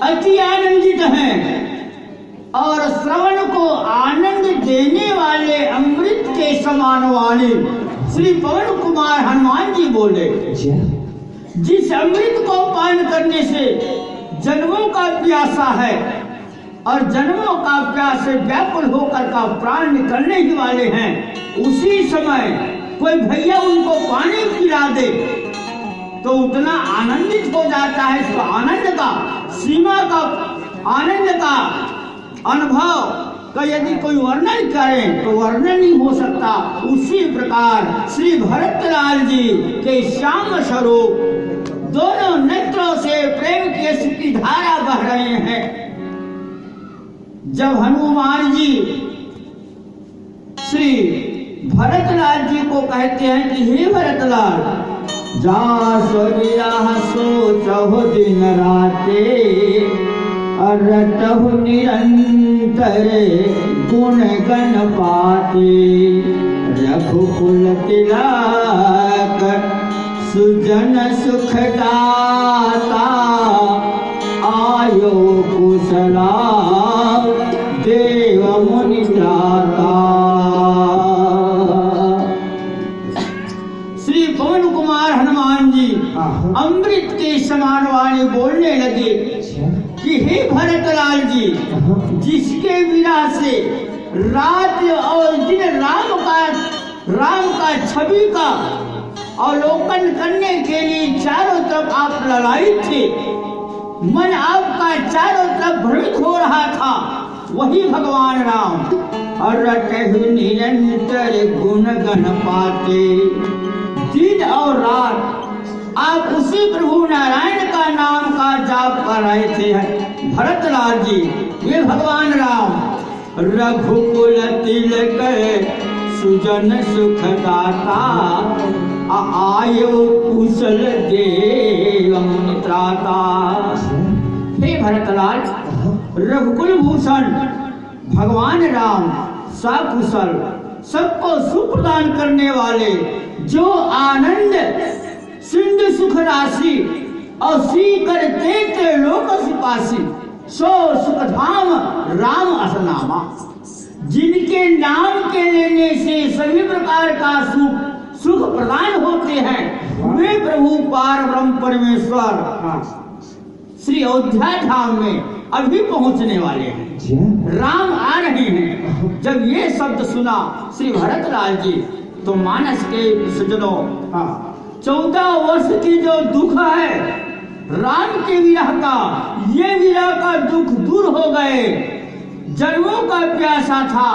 अति आनंदित हैं और श्रवण को आनंद देने वाले अमृत के समान वाले श्री पवन कुमार हनुमान जी बोले, जिस अमृत को पान करने से जन्मों का प्यासा है और जन्मों का प्यास से व्याकुल होकर का प्राण निकलने ही वाले हैं, उसी समय कोई भैया उनको पानी पिला दे तो उतना आनंदित हो जाता है। इसको आनंद का सीमा का आनंद का अनुभव का यदि कोई वर्णन करें तो वर्णन नहीं हो सकता। उसी प्रकार श्री भरतलाल जी के श्याम स्वरूप दोनों नेत्रों से प्रेम की सुखी धारा बह रहे हैं। जब हनुमान जी श्री भरतलाल जी को कहते हैं कि हे भरतलाल, जा सोया सोचो दिन राते रटहु निरंतर गुण गण पाते, रघुकुल तिलक सुजन सुख दाता, आयो कुशला देव मुनि त्राता। श्री पवन कुमार हनुमान जी अमृत के समान वाणी बोलने लगे कि हे भरतलाल जी, जिसके विलास से रात और दिन राम का छवि का अवलोकन करने के लिए चारों तरफ आप ललायित थे, मन आपका चारों तरफ भ्रमित हो रहा था, वही भगवान राम और रटहु निरंतर गुण गण पाते। दिन और रात आप उसी प्रभु नारायण का नाम का जाप कर रहे थे भरतलाल जी। वे भगवान राम रघुकुल तिलक सुजन सुख दाता, आयो कुशल देव मुनि त्राता। हे भरतलाल, रघुकुल भूषण भगवान राम सकुशल सबको सुख प्रदान करने वाले, जो आनंद सिंधु सुख राशि और सीकर देते लोक सिपासी, सो सुख धाम राम असनामा, जिनके नाम के लेने से सभी प्रकार का सुख प्रदान होते हैं, वे प्रभु पार ब्रह्म परमेश्वर श्री अयोध्या धाम में अभी पहुंचने वाले हैं, राम आ रहे हैं। जब ये शब्द सुना श्री भरतलाल जी तो मानस के सज्जनों 14 वर्ष की जो दुख है राम के विरह का, ये विरह का दुख दूर हो गए। जन्मों का प्यासा था,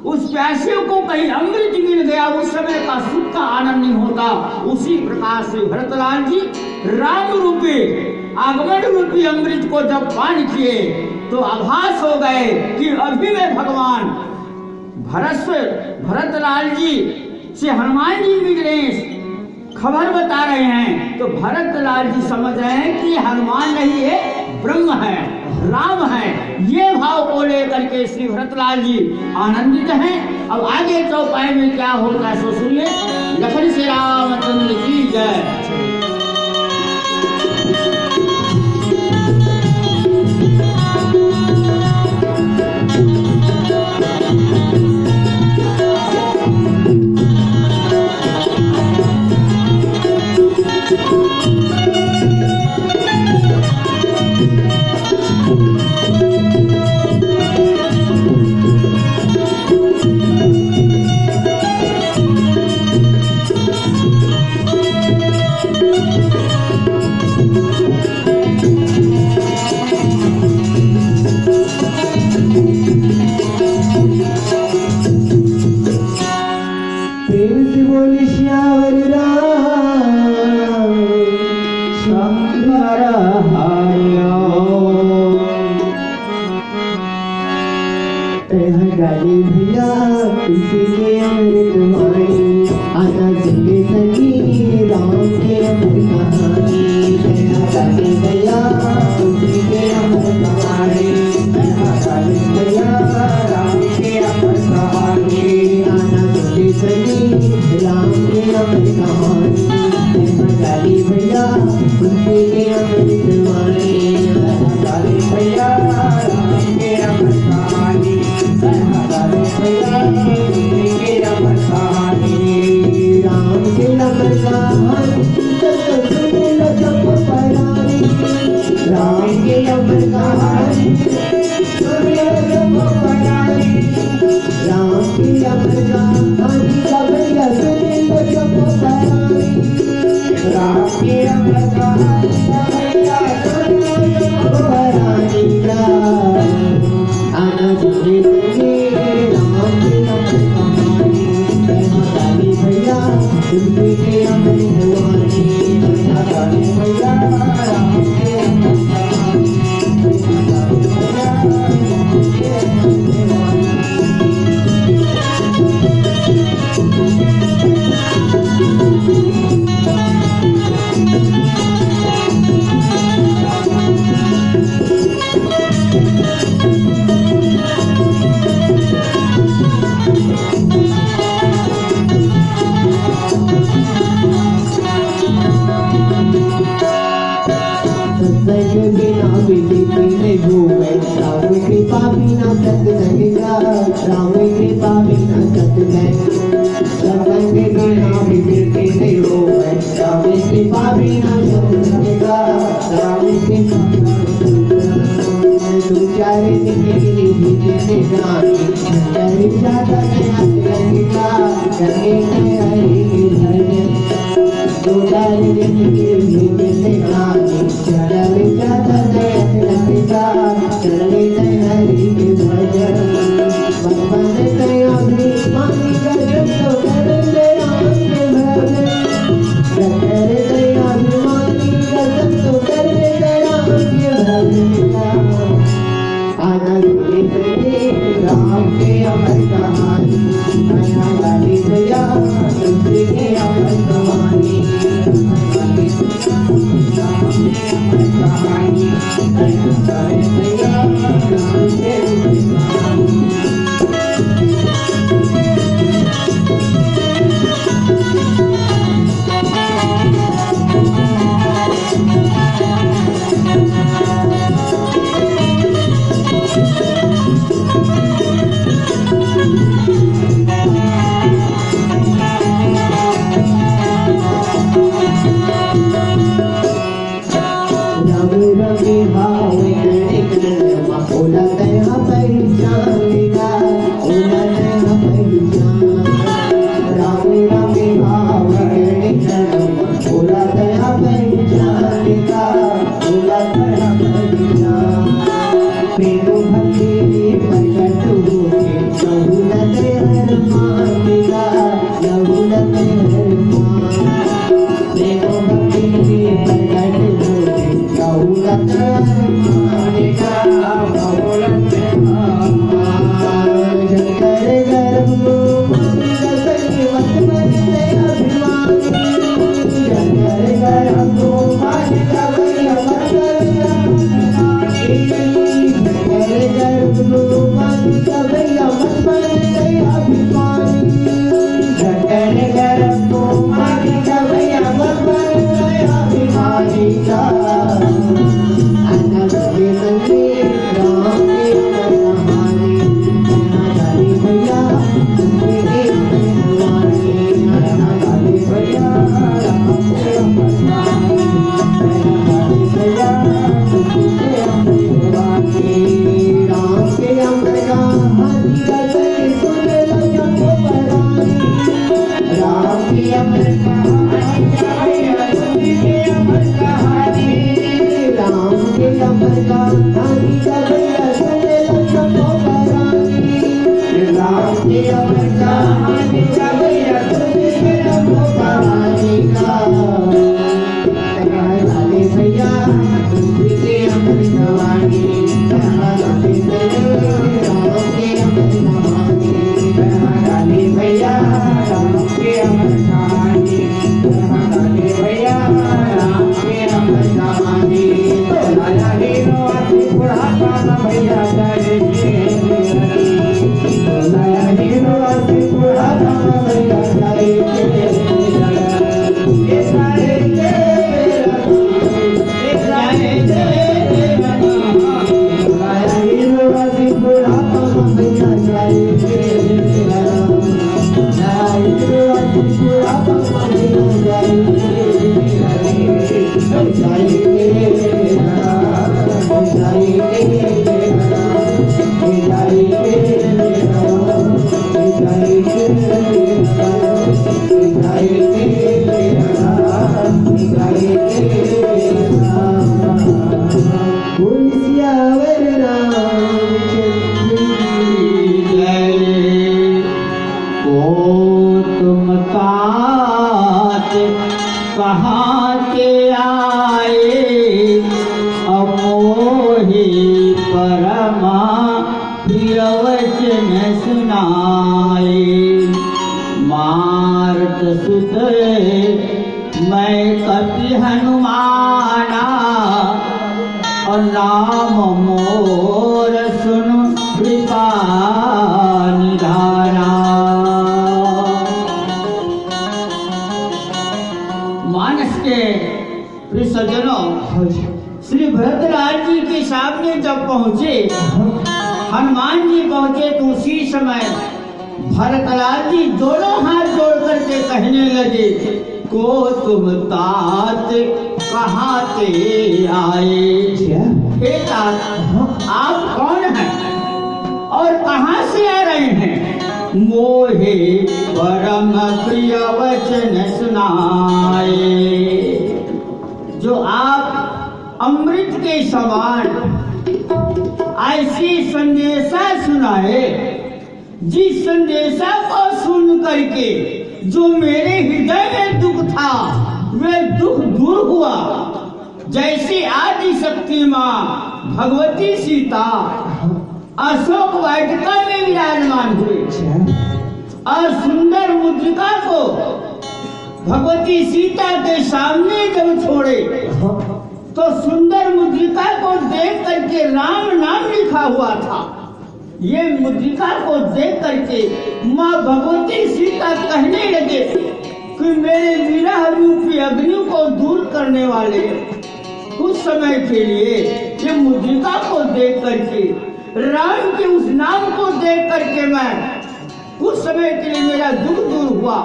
उस प्यासे को कहीं अमृत मिल गया, उस समय का सुख का आनंद नहीं होता। उसी प्रकार से भरतलाल जी राम रूपी आगमन रूपी अमृत को जब पान किए तो आभास हो गए कि अभी वे भगवान भरतलाल जी से हनुमान जी मिले, खबर बता रहे हैं। तो भरतलाल जी समझ रहे हैं कि हनुमान नहीं है, ब्रह्म है, राम है। ये भाव को लेकर के श्री भरतलाल जी आनंदित हैं। अब आगे चौपाई में क्या होता है सो सुनिए। लखन से रामचंद्र की जय। भैया अमर कहानी सुन लो जब परानी राम की अमर कहानी कबैया सुन लो जब परानी राम की अमर कहानी कबैया सुन लो जब परानी आना जुड़े राम की अमर कहानी काली भैया तुमसे के अमर भवानी काली भैया राम के अमर कहानी राम कृपा बिना सत्संग सत्संग बिना विवेक नहीं होवे राम कृपा बिना सत्संग राम कृपा तू चारे निकली भीजे गानी तेरी जाता नया लगेगा करने के हरि के भजन तू चारे निकली भीजे गानी तेरी जाता नया लगेगा करने के हरि के भजन बंदे कया भी मानी कर तो कर ले राम के भजन करे कया भी मानी कर तो कर ले राम के भजन आना जुड़े राम के अमर कहानी आया वाली भैया तुमसे के अमर कहानी राम के अमर कहानी आया वाली भैया तुमसे Jai सियावर रामचंद्र की जय। ओ तुम तात कहाँ के आए, अमोहि परमा प्रिय वचन सुनाए। मारत सुत मैं कपि हनुमाना, और नाम मोर सुन कृपा निधाना। मानस के प्रिय सज्जनों, श्री भरतलाल जी के सामने जब पहुंचे, हनुमान जी पहुंचे तो उसी समय भरतलाल जी दोनों हाथ जोड़ करके कहने लगे, को तुम तात कहाँ से आए। हे तात, आप कौन हैं और कहाँ से आ रहे हैं। मोहे परम प्रिय वचन सुनाए। जो आप अमृत के समान ऐसी संदेशा सुनाए, जिस संदेशा को सुन करके जो मेरे हृदय में दुख था वह दुख दूर हुआ। जैसे आदि शक्ति माँ भगवती सीता अशोक वाटिका में विराजमान हुए और सुंदर मुद्रिका को भगवती सीता के सामने जब छोड़े तो सुंदर मुद्रिका को देख करके राम नाम लिखा हुआ था। ये मुद्रिका को देख करके माँ भगवती सीता कहने लगे कि मेरे विरह रूपी अग्नि को दूर करने वाले, कुछ समय के लिए ये मुद्रिका को देख करके, राम के उस नाम को देख करके मैं कुछ समय के लिए मेरा दुख दूर हुआ।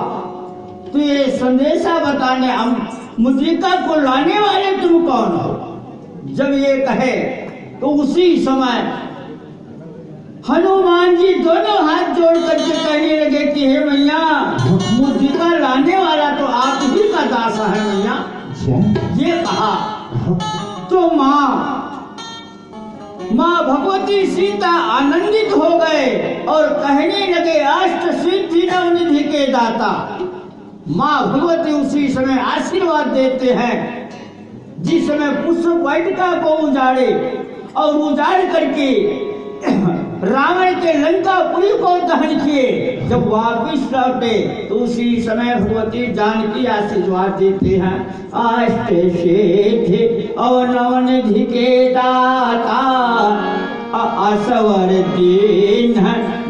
तो ये संदेशा बताने, मुद्रिका को लाने वाले तुम कौन हो। जब ये कहे तो उसी समय हनुमान जी दोनों हाथ जोड़ करके कहने लगे कि हे मैया, मुद्रिका लाने वाला तो आप ही का दास है मैया। ये कहा तो माँ भगवती सीता आनंदित हो गए और कहने लगे, अष्ट सिद्धि नवनिधि के दाता। माँ भगवती उसी समय आशीर्वाद देते हैं। जिस समय पुष्प वाटिका को उजाड़े और उजाड़ करके रावण के लंकापुरी को दहन किए, जब वापिस लौटे तो उसी समय भगवती जानकी आशीर्वाद देते हैं, अष्ट सिद्धि और नवनिधि के दाता, असवर दीन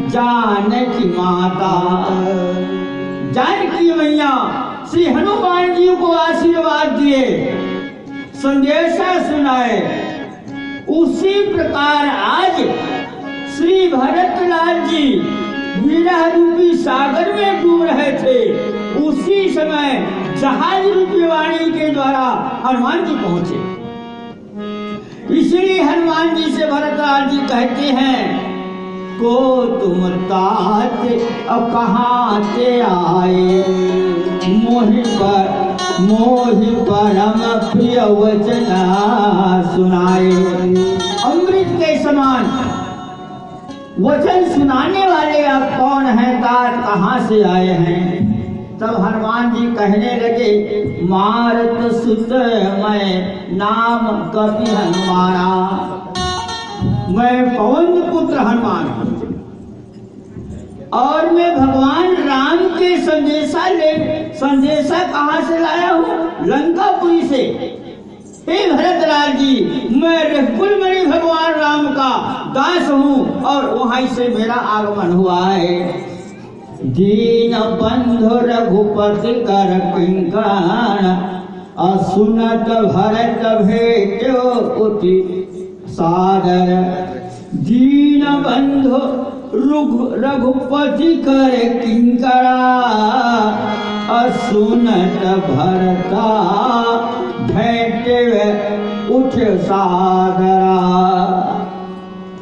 जानकी माता। जानकी मैया श्री हनुमान जी को आशीर्वाद दिए, संदेशा सुनाए। उसी प्रकार आज श्री भरतलाल जी विरह रूपी सागर में डूब रहे थे। उसी समय जहाज रूपी वाणी के द्वारा हनुमान जी पहुंचे। इसलिए हनुमान जी से भरतलाल जी कहते हैं, को तुम तात अब कहाँ से आए, मोहि परम प्रिय वचन सुनाए। अमृत के समान वचन सुनाने वाले आप कौन हैं, तात कहाँ से आए हैं। तब हनुमान जी कहने लगे, मारत सुत मैं नाम कपि हनुमाना। मैं पवन पुत्र हनुमान हूँ और मैं भगवान राम के संदेशा कहाँ से लाया हूँ, लंकापुरी से। हे भरतलाल जी, मैं रघुकुलमणि भगवान राम का दास हूँ और वहीं से मेरा आगमन हुआ है। दीन बंधु रघुपति कर किंकण, असुनत भरत भेटो उति सादर। दीन बंधु रघुपति कर किंकरा, असुनत भरता भेटे उठ सादरा।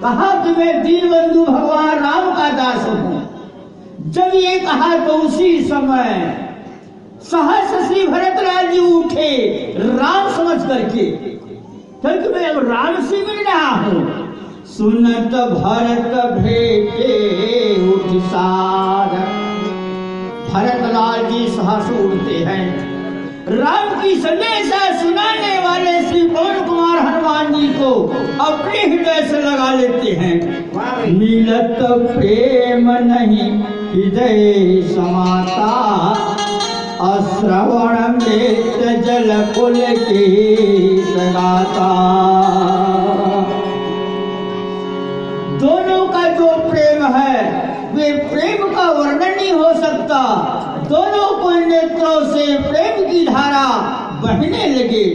कहा कि मैं दीन बंधु भगवान राम का दास हूँ। जब ये कहा तो उसी समय सहस श्री भरतलाल जी उठे, राम समझ करके, क्योंकि मैं अब राम से मिल रहा हूँ। सुनत भरत भेटे उत्सार। भरतलाल जी सहर्ष उड़ते हैं। राम की संदेशा सुनाने वाले श्री पवन कुमार हनुमान जी को अपने हृदय से लगा लेते हैं। मिलत प्रेम नहीं हृदय समाता, अश्रवण में जल कुल के गाता। दोनों का जो प्रेम है वे प्रेम का वर्णन नहीं हो सकता। दोनों को नेत्रों से प्रेम की धारा बहने लगे।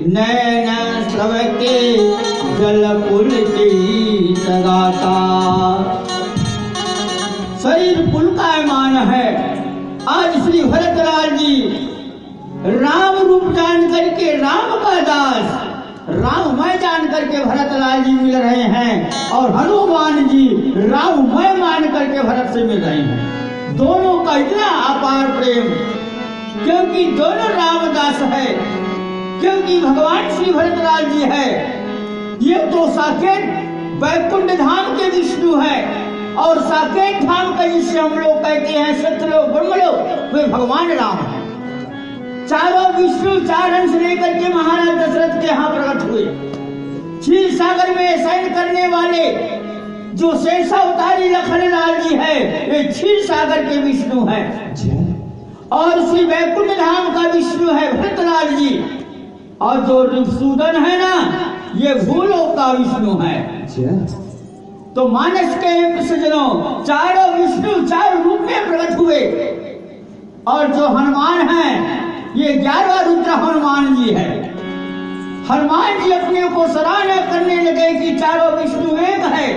नैन स्रव के जल पुल की जगाता। शरीर पुलकायमान है। आज श्री भरतलाल जी राम रूप जान करके राम का दास राममय जान करके भरतलाल जी मिल रहे हैं और हनुमान जी राममय मान करके भरत से मिल रहे हैं। दोनों का इतना अपार प्रेम, क्योंकि दोनों रामदास है, क्योंकि भगवान श्री भरतलाल जी है। ये तो साकेत वैकुंठ धाम के विष्णु है और साकेत धाम का जिसे हम लोग कहते हैं सत्यलोक ब्रह्मलोक, वे भगवान राम है। चारों विष्णु चार अंश लेकर के महाराज दशरथ के यहाँ प्रकट हुए। क्षीर सागर में शयन करने वाले जो शेषावतारी लखनलाल जी है, ये क्षीर सागर के विष्णु है और श्री वैकुंठ धाम का विष्णु है भरतलाल जी। और जो रिपुसूदन है ना, ये भूलोक का विष्णु है। तो मानस के सज्जनों, चारों विष्णु चार रूप में प्रकट हुए और जो हनुमान है ये 11वां रुद्र हनुमान जी है। हनुमान जी अपने को सराहना करने लगे कि चारों विष्णु एक है,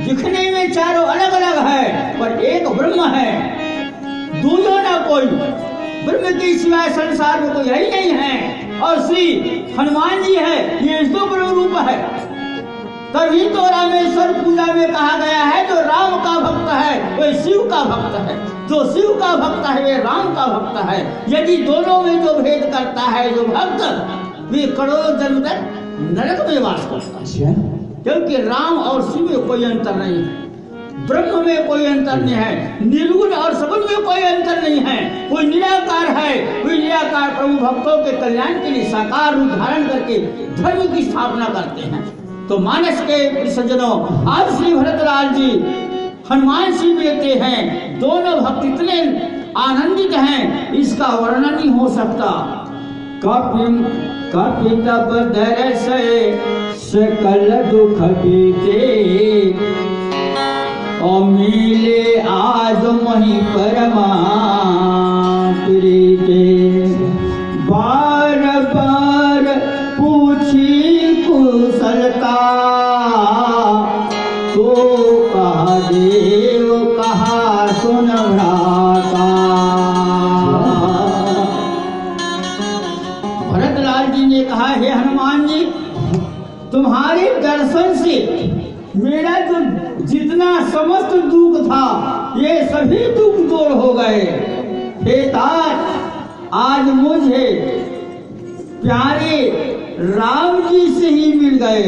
दिखने में चारों अलग अलग है पर एक ब्रह्म है, दूजो ना कोई। ब्रह्म के सिवाय संसार में कोई यही नहीं है और श्री हनुमान जी है ये दो ब्रह्म रूप है। तभी तो रामेश्वर पूजा में कहा गया है जो राम का भक्त है वह शिव का भक्त है, जो शिव का भक्त है वे राम का भक्त है। यदि दोनों में जो भेद करता है जो भक्त, वे करोड़ों जन्म तक नरक में वास करता है, क्योंकि राम और शिव में कोई अंतर नहीं है, ब्रह्म में कोई अंतर नहीं है, निर्गुण और सगुण में कोई अंतर नहीं है। कोई निराकार है, कोई निराकार प्रभु भक्तों के कल्याण के लिए साकार रूप धारण करके धर्म की स्थापना करते हैं। तो मानस के सज्जनों, आज श्री भरतलाल जी हनुमान जी मिलते हैं। दोनों भक्त इतने आनंदित हैं, इसका वर्णन नहीं हो सकता। कपि तब दरस सकल दुख बीते, और मिले आज मही परमा प्रीते। बार बार पूछी कुशलता, तो कहा देव कहा सुन भ्राता। भरतलाल जी ने कहा, हे हनुमान जी, तुम्हारे दर्शन से मेरा जो जितना समस्त दुख था ये सभी दुख दूर हो गए। हे तात, आज मुझे प्यारे राम जी से ही मिल गए,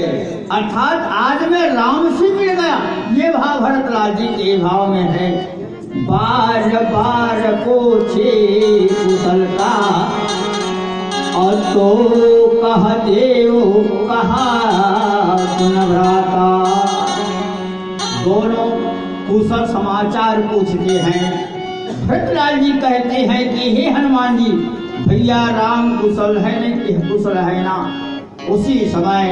अर्थात आज मैं राम से मिल गया। ये भाव भरतलाल जी के भाव में है। बार बार पूछे कुशलता, और तो कह देव कहा सुन भ्राता। दोनों कुशल समाचार पूछते हैं। भरतलाल जी कहते हैं कि हे हनुमान जी, भैया राम कुशल है न कि कुशल है ना। उसी समय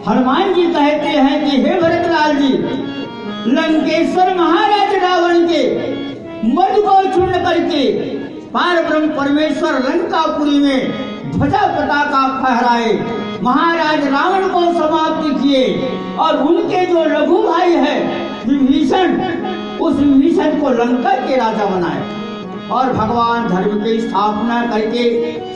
हनुमान जी कहते हैं कि हे भरतलाल जी, लंकेश्वर महाराज रावण के मद को चूर्ण करके पार ब्रह्म परमेश्वर लंकापुरी में ध्वजा पताका फहराए, महाराज रावण को समाप्त किए और उनके जो लघु भाई है विभीषण, उस विभीषण को लंका के राजा बनाए और भगवान धर्म की स्थापना करके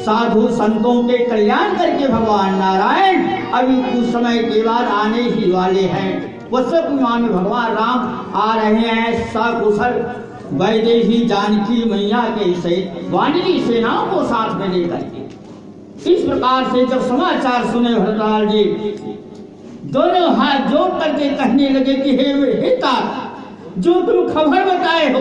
साधु संतों के कल्याण करके भगवान नारायण अभी कुछ समय के बाद आने ही वाले हैं। वत्सक विमान में भगवान राम आ रहे हैं सकुशल वैदेही जानकी मैया के सहित वानरी सेनाओं को साथ में लेकर के। इस प्रकार से जब समाचार सुने भरतलाल जी, दोनों हाथ जोड़ करके कहने लगे कि हे तात, जो तुम खबर बताए हो,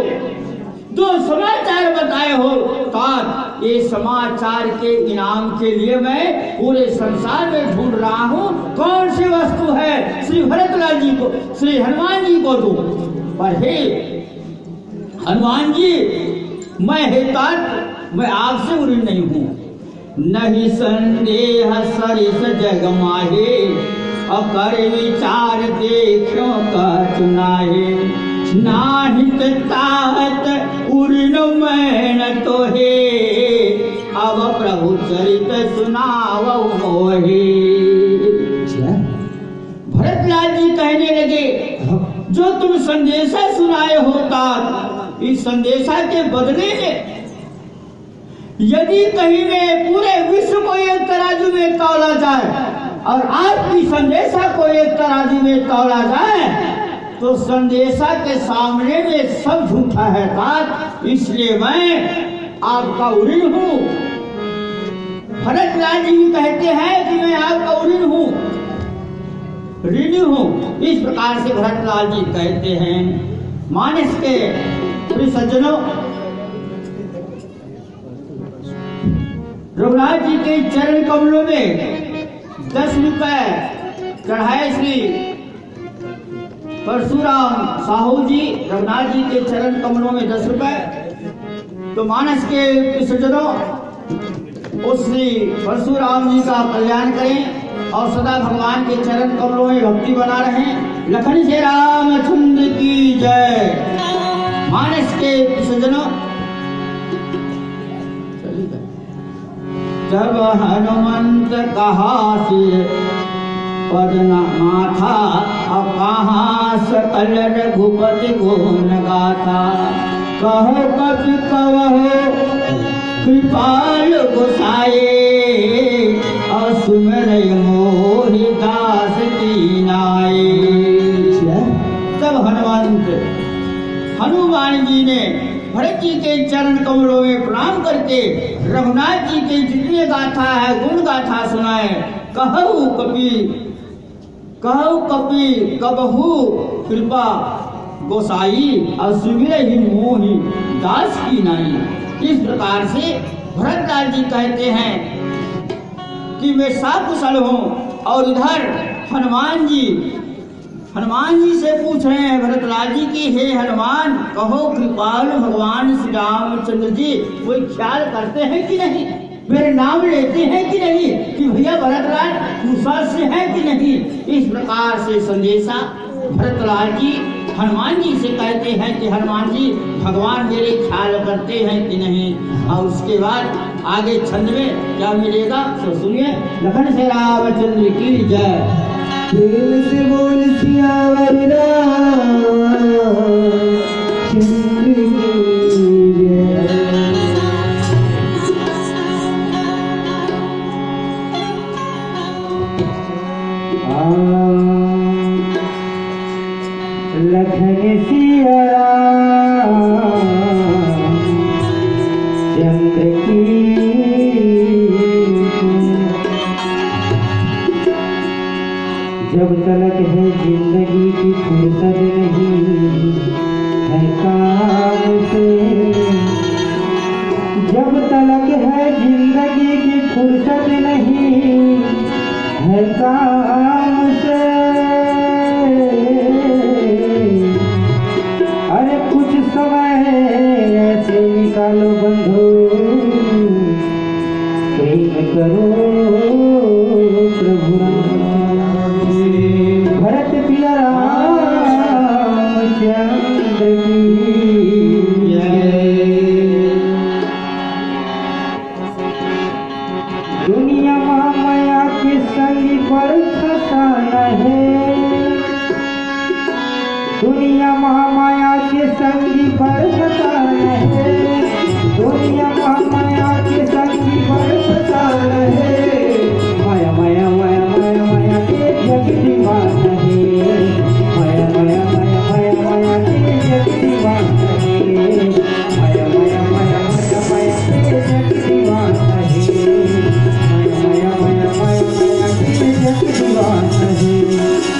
जो समाचार बताए हो तात, ये समाचार के इनाम के लिए मैं पूरे संसार में ढूंढ रहा हूँ, कौन सी वस्तु है श्री भरतलाल जी को, श्री हनुमान जी को दूं। पर हे हनुमान जी, मैं हे तात, मैं आपसे उड़ी नहीं हूँ। नहीं संदेह सरिस जग माहे, अकर विचार देखो का चुनाहे। नाहित ताहत उड़न मैन तो हे, अब प्रभु चरित सुनावो मोहे। भरतलाल जी कहने लगे, जो तुम संदेशा सुनाए हो तात, इस संदेशा के बदले में यदि कहीं में पूरे विश्व को एक तराजू में तौला जाए और आपकी संदेशा को एक तराजू में तौला जाए, तो संदेशा के सामने में सब झूठा है तात, इसलिए मैं आपका उड़िन हूँ। भरतलाल जी कहते हैं कि मैं आपका उड़िन हूँ, ऋणी हूँ। इस प्रकार से भरतलाल जी कहते हैं। मानस के प्रिय सज्जनों, रघुनाथ जी के चरण कमलों में 10 रुपए चढ़ाए श्री परशुराम साहू जी, रघुनाथ जी के चरण कमलों में 10 रुपए। तो मानस के सज्जनों, उस श्री परशुराम जी का कल्याण करें और सदा भगवान के चरण कमलों में भक्ति बना रहें। लखन से रामचंद्र की जय। मानस के सज्जनों, जब हनुमंत कहा से पद माथा, अब कहाँ सकल रघुपति गुण गाथा। कहो कपि कहो कृपाल गोसाए, असुमरय मोहि दास कीनाए। तब हनुमान जी ने भरत जी के चरण कमलों में प्रणाम करके रघुनाथ जी के जितने गाथा है गुण गाथा सुनाए। कहु कपि कबहु कृपा गोसाई, असुमिरहि मोहि दास कीनाई। इस प्रकार से भरतलाल जी कहते हैं कि मैं सकुशल हूँ। और इधर हनुमान जी से पूछ रहे हैं भरतलाल जी की, हे हनुमान, कहो कृपाल भगवान श्री रामचंद्र जी कोई ख्याल करते हैं कि नहीं, मेरे नाम लेते हैं कि नहीं, कि भैया भरतलाल कुशल से है कि नहीं। इस प्रकार से संदेशा भरतलाल जी हनुमान जी से कहते हैं कि हनुमान जी, भगवान मेरे ख्याल करते हैं कि नहीं। और उसके बाद आगे छंद में क्या मिलेगा तो सुनिए। लखन से रामचंद्र की जय। प्रेम से बोल सियावर रामचंद्र की जय। लखन सिया रामचंद्र की जब तलक है जिंदगी की फुर्सत नहीं है काम से, जब तलक है जिंदगी की फुर्सत नहीं है काम से। अरे कुछ समय ऐसे निकालो बंधु, प्रेम करो प्रभु भरत पिया रामचंद्र की जय। दुनिया माया के संग पर फसाना है, दुनिया माया के संग पर फसाना है, दुनिया माया के संग पर फसाना है। माया माया माया माया माया के जग दीवाना है, माया माया माया माया माया के जग दीवाना है, माया माया माया माया माया के जग दीवाना है, माया माया माया माया माया के जग दीवाना है।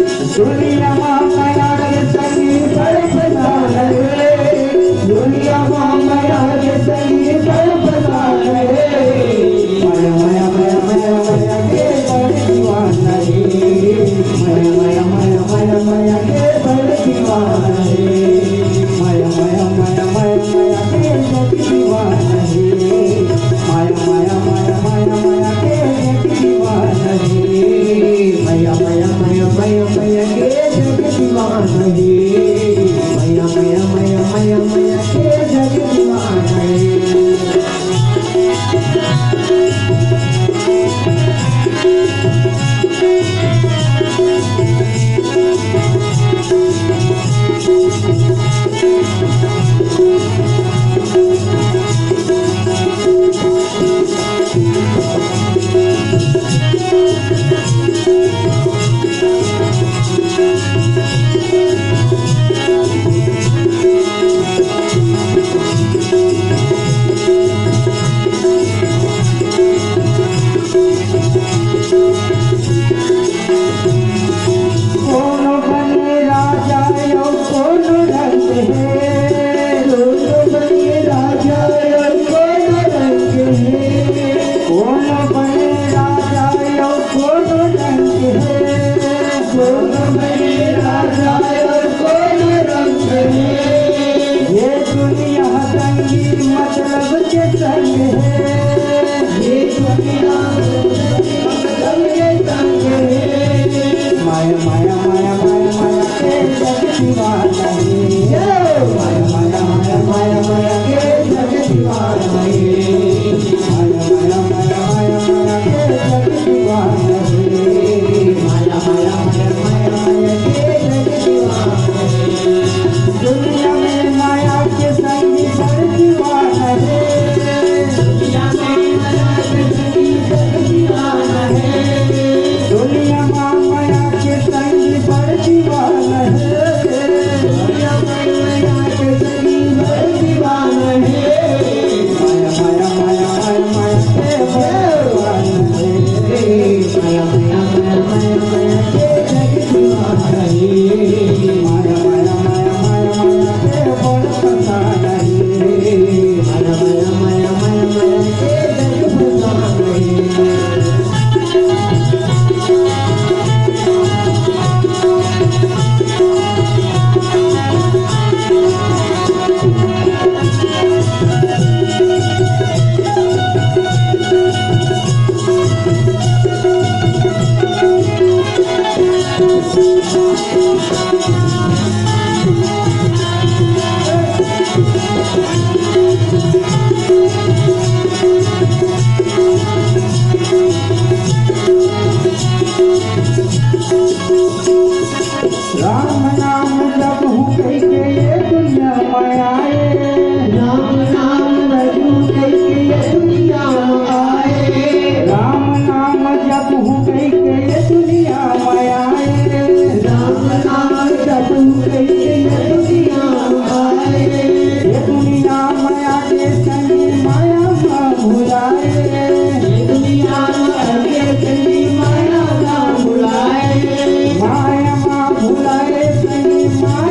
माया भुलाए संगी माया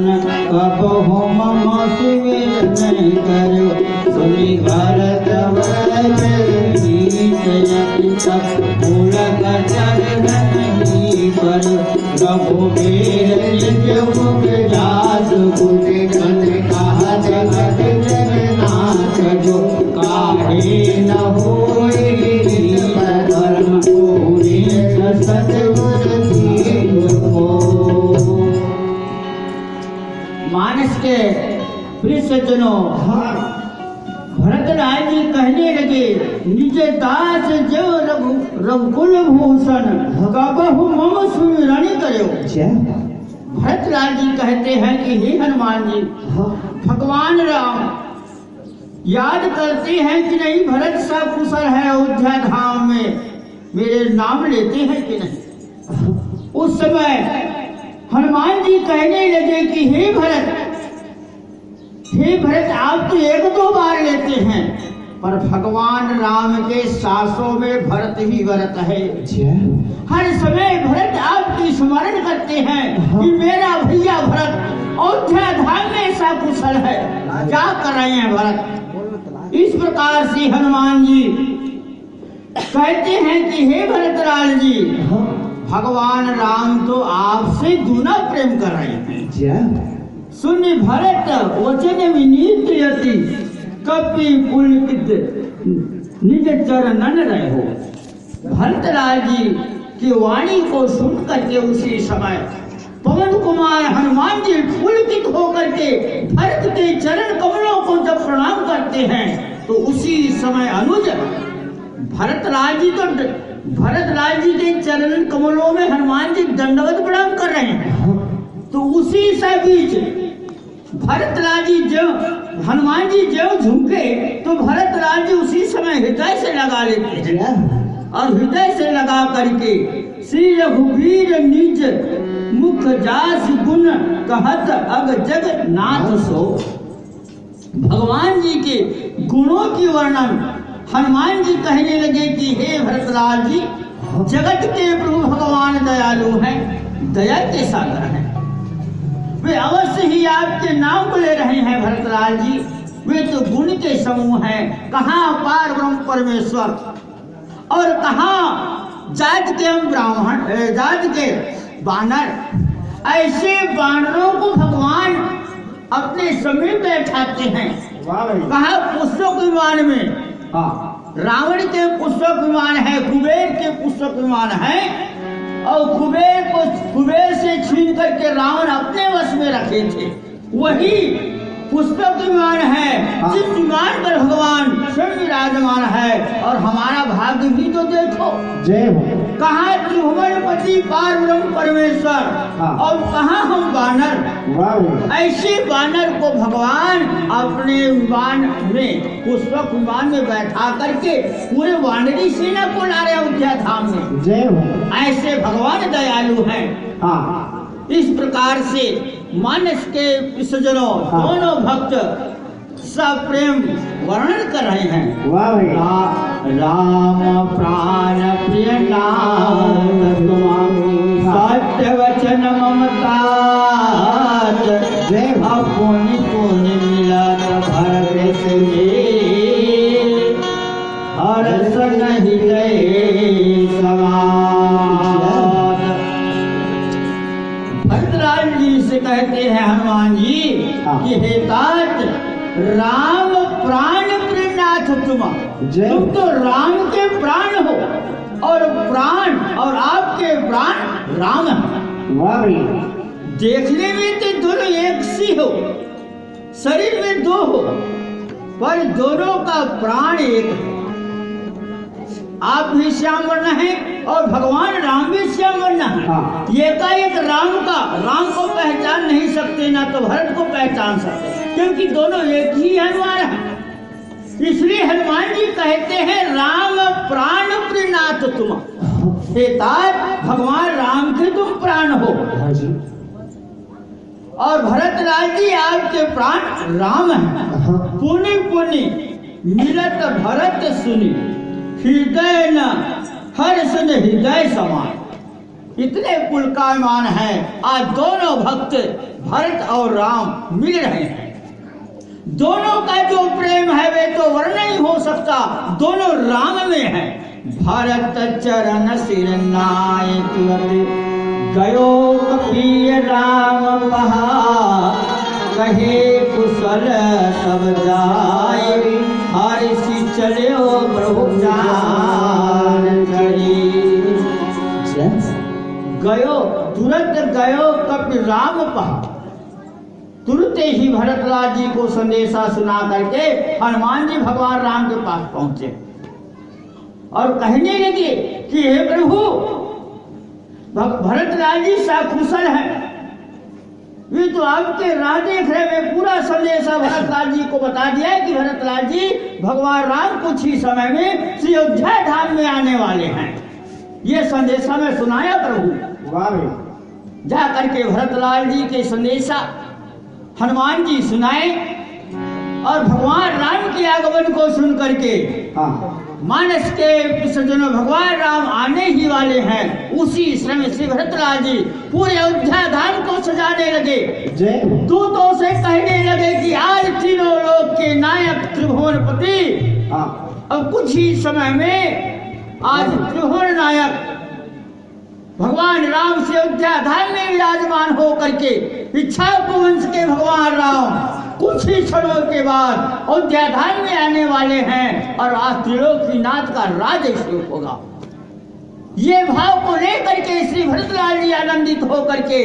कब हो मम सुमिर नहीं करो सुनी भरत मूल चरण नहीं पर रघुबीर निज मुख जात गुण गण कहा जगत जगन्नाथ जो काहे न होए धर्म पूरी सतगुर को। मानस के प्रिय सज्जनों, भरतलाल जी कहने लगे निज दास जो रघुकुल भूषण कबहु मम सुमिरन करो। भरतलाल जी कहते हैं कि हे हनुमान जी, भगवान राम याद करते हैं कि नहीं भरत सा कुशल है अयोध्या धाम में, मेरे नाम लेते हैं कि नहीं। उस समय हनुमान जी कहने लगे कि हे भरत आप तो एक दो बार लेते हैं, पर भगवान राम के सासों में भरत ही भरत है। हर समय भरत आपकी स्मरण करते हैं कि मेरा भैया भरत अयोध्या धाम में ऐसा कुशल है, क्या कर रहे हैं भरत। इस प्रकार से हनुमान जी कहते हैं कि हे भरतलाल जी, भगवान राम तो आपसे दूना प्रेम कर रहे हैं। सुनि भरत वचन विनीत यति कपि पुलकित निज चरणन रहो। भरतलाल जी की वाणी को सुन करके उसी समय पवन कुमार हनुमान जी पुलकित होकर के भरत के चरण कमलों को जब प्रणाम करते हैं तो उसी समय अनुज भरतलाल जी के चरण कमलों में हनुमान जी दंडवत प्रणाम कर रहे हैं। तो उसी से बीच भरतलाल जी जब हनुमान जी जब झुके तो भरतलाल जी उसी समय हृदय से लगा लेते हैं और हृदय से लगा करके श्री रघुवीर निज मुख जास गुण कहत अग जग नाथ सो। भगवान जी के गुणों की वर्णन हनुमान जी कहने लगे कि हे भरतलाल जी, जगत के प्रभु भगवान दयालु हैं, दया के सागर हैं। वे अवश्य ही आपके नाम को ले रहे हैं भरतलाल जी, वे तो गुण के समूह हैं। कहाँ पार ब्रह्म परमेश्वर और कहाँ जात के हम ब्राह्मण, जात के बानर। ऐसे बानरों को भगवान अपने समीप बैठाते हैं। कहा पुष्पक विमान में रावण के पुष्पक विमान है, कुबेर के पुष्पक विमान है, और कुबेर से छीन करके रावण अपने वश में रखे थे। वही पुष्पक विमान है जिस विमान पर भगवान स्वयं विराजमान है। और हमारा भाग्य भी तो देखो, जय हो। कहाँ त्रिभुवनपति पार ब्रह्म परमेश्वर और कहाँ हम बानर। ऐसे बानर को भगवान अपने विमान में पुष्पक विमान में बैठा करके पूरे वानरी सेना को ला रहे अयोध्या धाम में, जय हो। ऐसे भगवान दयालु हैं। इस प्रकार से मानस के सज्जनों दोनों भक्त सब प्रेम वर्णन कर रहे हैं। राम प्राण प्रिय सत्य वचन ममता जय पुण्य पुण्य मिलत भरत से हर्ष नहीं जय समान। भरतलाल जी से कहते हैं हनुमान जी कि हे तात, राम प्राण प्रियनाथ तुम तो राम के प्राण हो और प्राण और आपके प्राण राम है। देखने में तो दोनों एक सी हो, शरीर में दो हो, पर दोनों का प्राण एक है। आप भी श्याम वर्ण है और भगवान राम भी श्याम वर्ण है। एकाएक राम को पहचान नहीं सकते, ना तो भरत को पहचान सकते, क्योंकि दोनों एक ही हनुमान है। इसलिए हनुमान जी कहते हैं राम प्राण प्रियनाथ तुम। हे तात, भगवान राम के तुम प्राण हो और भरतलाल जी आपके प्राण राम है। पुण्य पुण्य मिलत भरत सुनी, हृदय न हर सुन हृदय समान। इतने पुलकायमान हैं। आज दोनों भक्त भरत और राम मिल रहे हैं। दोनों का जो प्रेम है वे तो वर्णन ही हो सकता, दोनों राम में है। भरत चरण सिर नाय तुरत गयो कपिय राम बहा, कहे कुशल सब जाय, हर्षि चलो प्रभु जान करी। गयो तुरंत गयो कपि राम पहा, तुरंत ही भरतलाल जी को संदेशा सुना करके हनुमान जी भगवान राम के पास पहुंचे और कहने लगे कि हे प्रभु, भरतलाल जी सकुशल हैं, ये तो आपके राह देख रहे। मैं पूरा संदेशा भरतलाल जी को बता दिया है कि भरतलाल जी भगवान राम कुछ ही समय में श्री अयोध्या धाम में आने वाले हैं। ये संदेशा मैं सुनाया प्रभु। वाह, जा करके भरतलाल जी के संदेशा हनुमान जी सुनाए और भगवान राम के आगमन को सुन करके मानस के सज्जनों भगवान राम आने ही वाले हैं। उसी समय श्री भरतलाल जी पूरे अयोध्या धाम को सजाने लगे। दूतों से कहने लगे कि आज तीनों लोक के नायक त्रिभुवनपति अब कुछ ही समय में आज त्रिभुवन नायक भगवान राम से अयोध्या धाम में विराजमान हो करके इक्ष्वाकु वंश के भगवान राम कुछ ही क्षणों के बाद अयोध्या धाम में आने वाले हैं और आज त्रिलोकीनाथ का राजाभिषेक होगा। ये भाव को लेकर के श्री भरतलाल जी आनंदित होकर के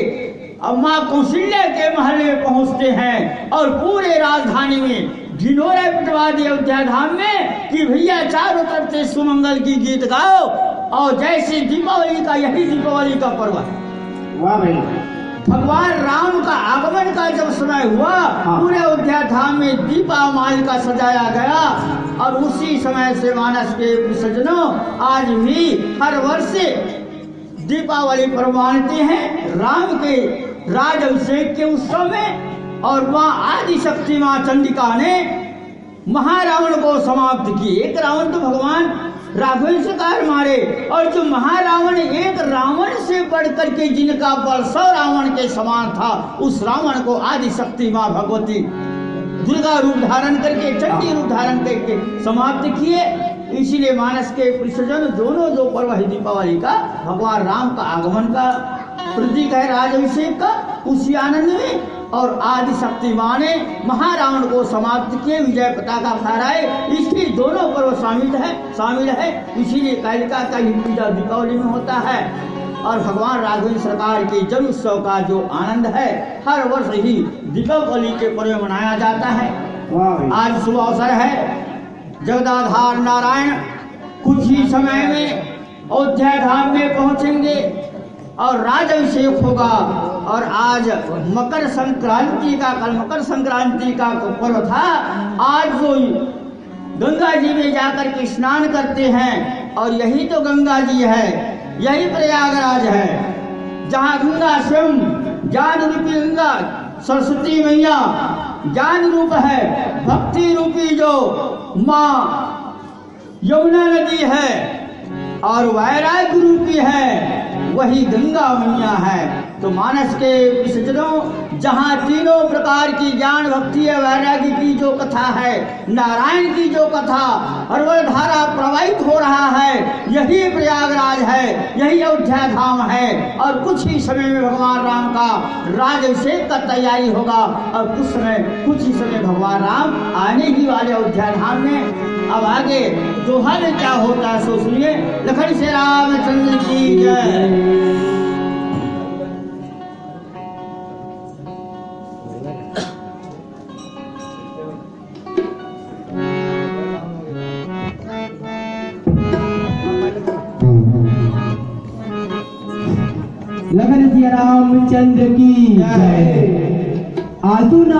अब माँ कौशल्या के महल में पहुंचते हैं और पूरे राजधानी में ढिंढोरा पिटवा दिए अयोध्या धाम में कि भैया चारों तरफ से सुमंगल की गीत गाओ। और जैसे दीपावली का यही दीपावली का पर्व है। वाह भाई, भगवान राम का आगमन का जब समय हुआ पूरे अयोध्या धाम में दीपामाल का सजाया गया और उसी समय से मानस के सज्जनों आज भी हर वर्ष दीपावली पर्व मानते हैं राम के राजाभिषेक के उत्सव में। और वहाँ आदि शक्ति माँ चंडिका ने महारावण को समाप्त की। एक रावण तो भगवान राघवेंद्र मारे और जो महारावण एक रावण से बढ़कर के जिनका बल 100 रावण के समान था, उस रावण को आदि शक्ति माँ भगवती दुर्गा रूप धारण करके चंडी रूप धारण करके समाप्त किए। इसीलिए मानस के प्रसजन दोनों जो पर्व है दीपावली का भगवान राम का आगमन का प्रतीक है, राजाभिषेक का, उसी आनंद में और आदि शक्ति माँ ने महारावण को समाप्त किए, विजय पताका फहराए। इसकी दोनों पर्व शामिल है। इसीलिए कालिका का ही पूजा दीपावली में होता है और भगवान राघवेंद्र सरकार के जन्म उत्सव का जो आनंद है हर वर्ष ही दीपावली के पर्व में मनाया जाता है। आज शुभ अवसर है, जगदाधार नारायण कुछ ही समय में अयोध्या धाम में पहुंचेंगे और राजाभिषेक होगा। और आज मकर संक्रांति का, कल मकर संक्रांति का पर्व था। आज जो गंगा जी में जाकर के स्नान करते हैं और यही तो गंगा जी है, यही प्रयागराज है जहाँ गंगा स्वयं ज्ञान रूपी गंगा सरस्वती मैया ज्ञान रूप है, भक्ति रूपी जो माँ यमुना नदी है और वैराग्य रूपी है वही गंगा मैया है। तो मानस के सज्जनों जहाँ तीनों प्रकार की ज्ञान भक्ति वैराग्य की जो कथा है, नारायण की जो कथा हरवल धारा प्रवाहित हो रहा है, यही प्रयागराज है, यही अयोध्या धाम है। और कुछ ही समय में भगवान राम का राजाभिषेक का तैयारी होगा और कुछ ही समय भगवान राम आने ही वाले अयोध्या धाम में। अब आगे दोहा में क्या होता है सो सुनिए। लखन से रामचंद्र की जय। लखन सिया रामचंद्र की जय। आंसू ना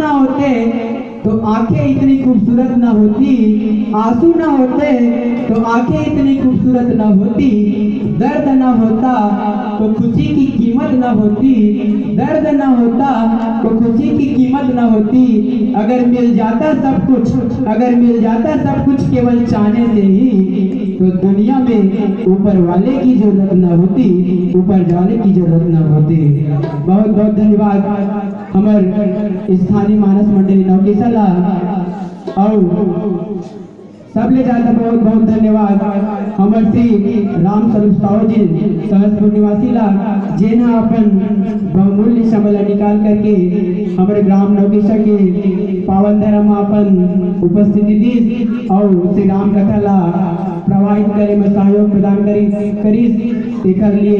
होते तो आंखें इतनी खूबसूरत ना होती, आंसू ना होते तो आंखें इतनी खूबसूरत ना होती, दर्द ना होता तो खुशी की कीमत ना होती, दर्द ना होता तो खुशी की कीमत ना होती। अगर मिल जाता सब कुछ केवल चाहने से ही, तो दुनिया में ऊपर वाले की जरूरत न होती, ऊपर जाने की जरूरत न होती। बहुत बहुत धन्यवाद हमारे स्थानीय मानस मंडली नौकेशला और सब ले जाता बहुत बहुत धन्यवाद हमारे श्री राम स्वरूप साहू जी सहसपुर निवासी ला जेना अपन बहुमूल्य समय निकाल करके हमारे ग्राम नौकेशा के पावन धर्म अपन उपस्थिति दी और श्री राम कथा ला प्रवाहित करे में सहयोग प्रदान करी एकर लिए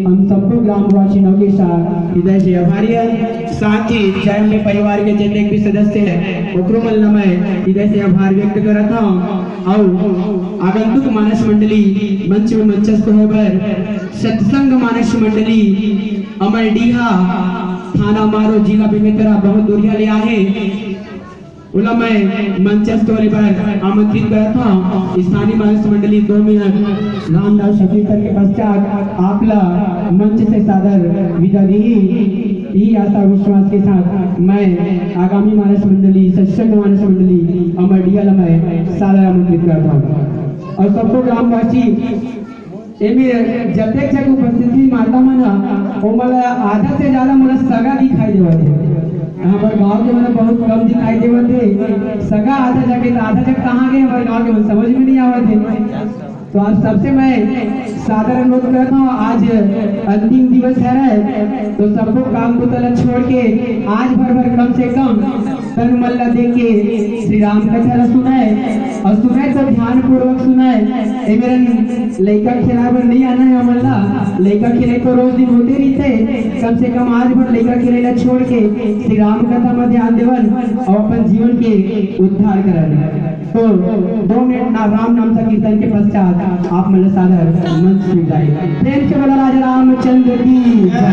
हम सबको ग्रामवासी नौकेशा हृदय से आभारी है। साथ ही जय में परिवार के जितने भी सदस्य हैं ओकरोमल मैं हृदय से आभार व्यक्त करता हूँ और आगंतुक मानस मंडली मंच में मंचस्थ होकर सत्संग मानस मंडली अमरडीहा थाना मारो जिला बेमेतरा बहुत दूरिया ले आए उला मैं मंचस्थ होने पर आमंत्रित करता हूँ। स्थानीय मानस मंडली 2 मिनट रामदास शकीर के पश्चात आपला मंच से सादर विदा दी। यही आशा विश्वास के साथ मैं आगामी मानस मंडली सत्संग मानस मंडली अमरडीहा ला मैं सादर आमंत्रित करता हूँ और सबको ग्रामवासी जब तक उपस्थिति माता मना वो मला आधा से ज्यादा मला सगा दिखाई देवा थे। हमारे गांव के मतलब बहुत कम दिखाई देवा थे सगा आधा जगह आधा जगह कहाँ गए हमारे गांव के समझ में नहीं आवा थे। तो आज सबसे मैं सादर अनुरोध करता हूँ, आज अंतिम दिवस है तो सबको काम को तला छोड़ के आज भर कम से कम तन मल्ला दे के श्री राम कथा सुनाए और सुनाए तो ध्यान पूर्वक सुनाए। मेरे लड़का खेला पर नहीं आना है मल्ला, लड़का खेले तो रोज दिन होते रहते, कम से कम आज भर लड़का खेले छोड़ के श्री राम कथा में ध्यान देवन और अपन जीवन के उद्धार करन। तो 2 मिनट राम नाम का कीर्तन के पश्चात आप मतलब सादर मंच में जाए। प्रेम से बोला राजा रामचंद्र की जय।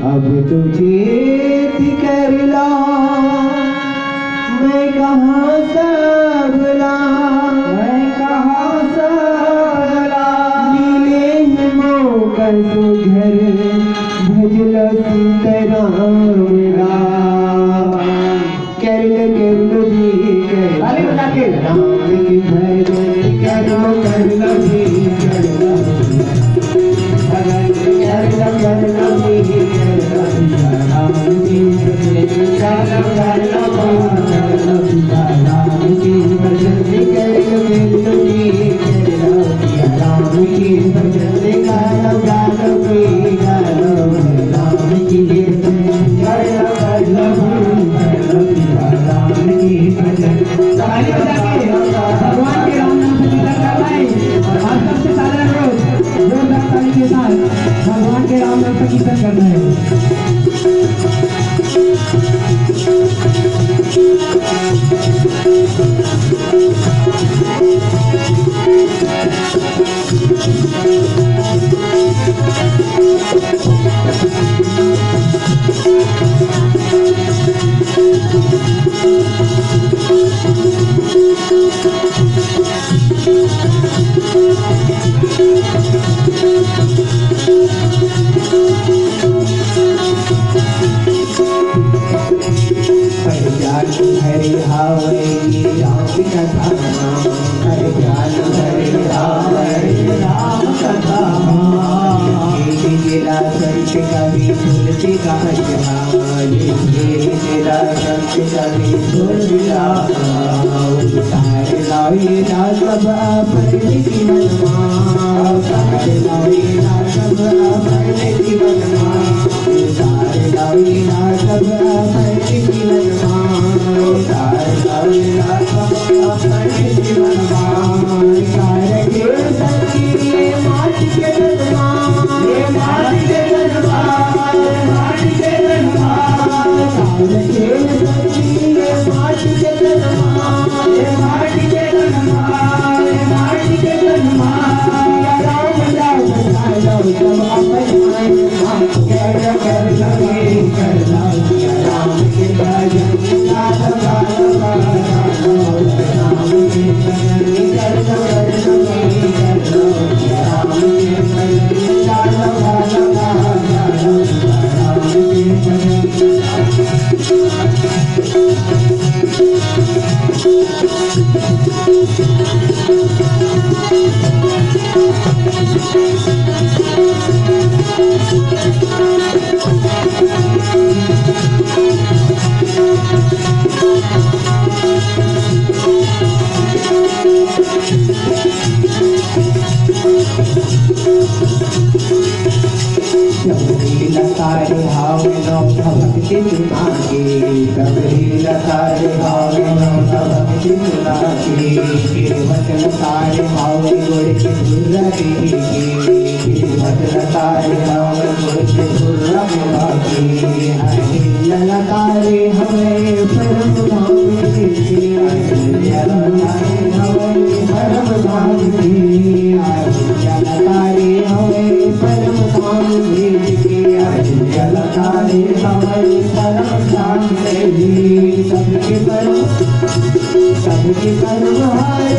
अब तुझे कर ला मैं कहाँ सबला नीले हैं मोकर तो घर भजल सीताराम कर लो जी कर राम की भजन कर लो जी कर लो भगवान के राम नाम का कीर्तन करना है। संत कवि तुलसीदास भावे तेरा संत कवि तुलसीदास तारे लाए ना सब अपने जीवन माँ तारे लाए ना सब अपने जीवन माँ तारे लाए ना सब अपने जीवन माँ तारे लाए ना सब अपने जीवन माँ तारे के सच्ची माट के जन्मा ये माट के जन्मा माट के जन्मा तारे के सच्ची माट के जन्मा ये माट के जन्मा ये माट के जन्मा या राम राम राम सब अपने मां कर लगे कर या राम के भजन राम राम राम के भजन कर लगे राम के भजन राम लतारे हावे नौ भक्ति मांगे सबरी लतारे हावे नौ भक्ति मांगे किरमत लतारे हावे गोड़ के गुर्रा देगे किरमत लतारे हावे गोड़ के गुर्रा मांगे हरे लतारे हमें परम धाम देगे हरे लतारे हमें परम धाम देगे हरे लतारे हमें परम धाम देगे लतारे हमारे परम धाम देवी सबके परम हारे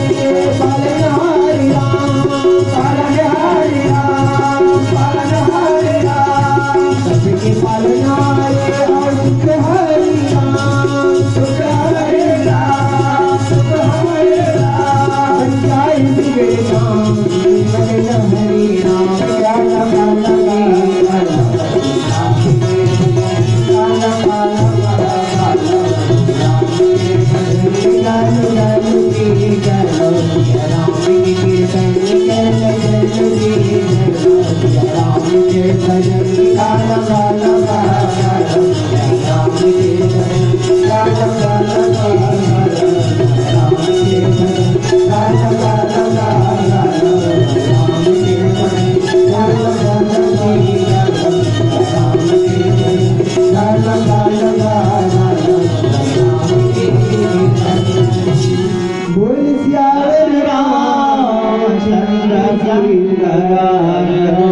पालनहारी राम पालनहारी राम पालनहारी राम सबके पालनहारे और सुख हरि राम सुख हरि राम सुख हरि राम जय बिगड़े राम हरि राम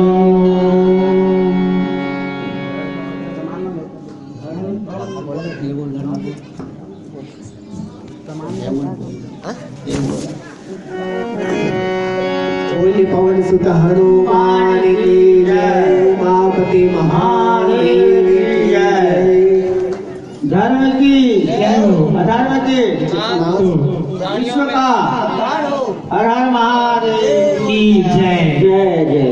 बोले पवन सुत हनुमान की जय उमापति महादेव की जय धर्म की अधर्म की विश्व का हर हर महादेव की जय जय जय।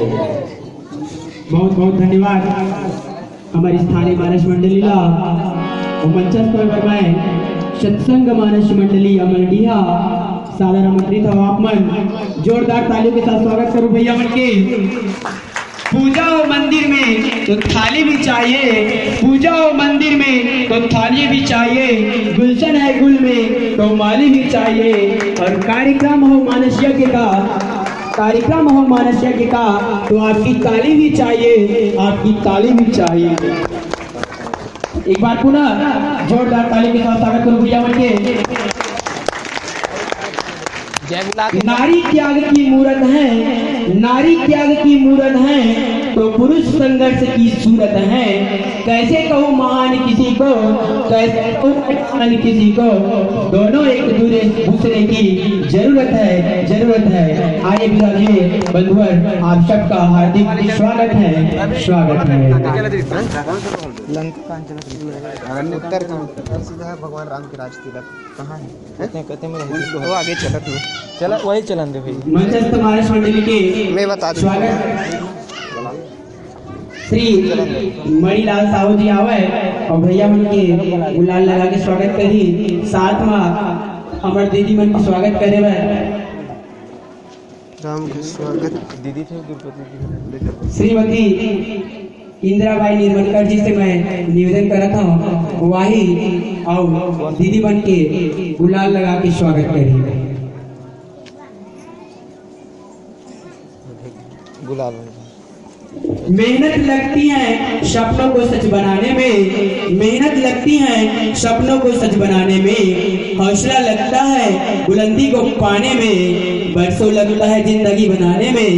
बहुत बहुत धन्यवाद हमारी स्थानीय मानस मंडलीला मंचस्थ मैं सत्संग मानस मंडली अमरडीहा साधारण आमंत्रित हो आप मन जोरदार तालियों के साथ स्वागत करूं भैया मन के। पूजा हो मंदिर में तो थाली भी चाहिए, पूजा हो मंदिर में तो थाली भी चाहिए, गुलशन है गुल में तो माली भी चाहिए, और कार्यक्रम हो मानस यज्ञ का, कार्यक्रम हो मानस यज्ञ का तो आपकी ताली भी चाहिए, आपकी ताली भी चाहिए। एक बार पुनः जोरदार ताली के साथ स्वागत करूं भैया मन के। नारी त्याग की मूरत है, नारी त्याग की मूरत है तो पुरुष संघर्ष की सूरत है। कैसे कहूँ महान किसी को, कैसे कहूँ महान किसी को, दोनों एक दूसरे की जरूरत है, जरूरत है। आइए बिराजिए बंधुवर, आप सबका हार्दिक स्वागत है, स्वागत है। उत्तर सीधा भगवान राम के राज तिलक कहाँ है? कहते में वो आगे चला तू चला वही चलन दे भाई। मंचस्थ मानस मंडली के मैं बता दूं स्वागत श्री मणिलाल साहू जी आवे और भैया मन के गुलाल लगा के स्वागत करी। साथ में हमारे दीदी मन के स्वागत करे हुए राम के स्वागत दीदी थे द्रौपदी श्रीमती इंदिराबाई निर्मलकर जी से मैं निवेदन करता हूँ वही और दीदी बन के गुलाल लगा के स्वागत करी। गुलाल मेहनत लगती है सपनों को सच बनाने में, मेहनत लगती है सपनों को सच बनाने में, हौसला लगता है बुलंदी को पाने में, बरसों लगता है जिंदगी बनाने में,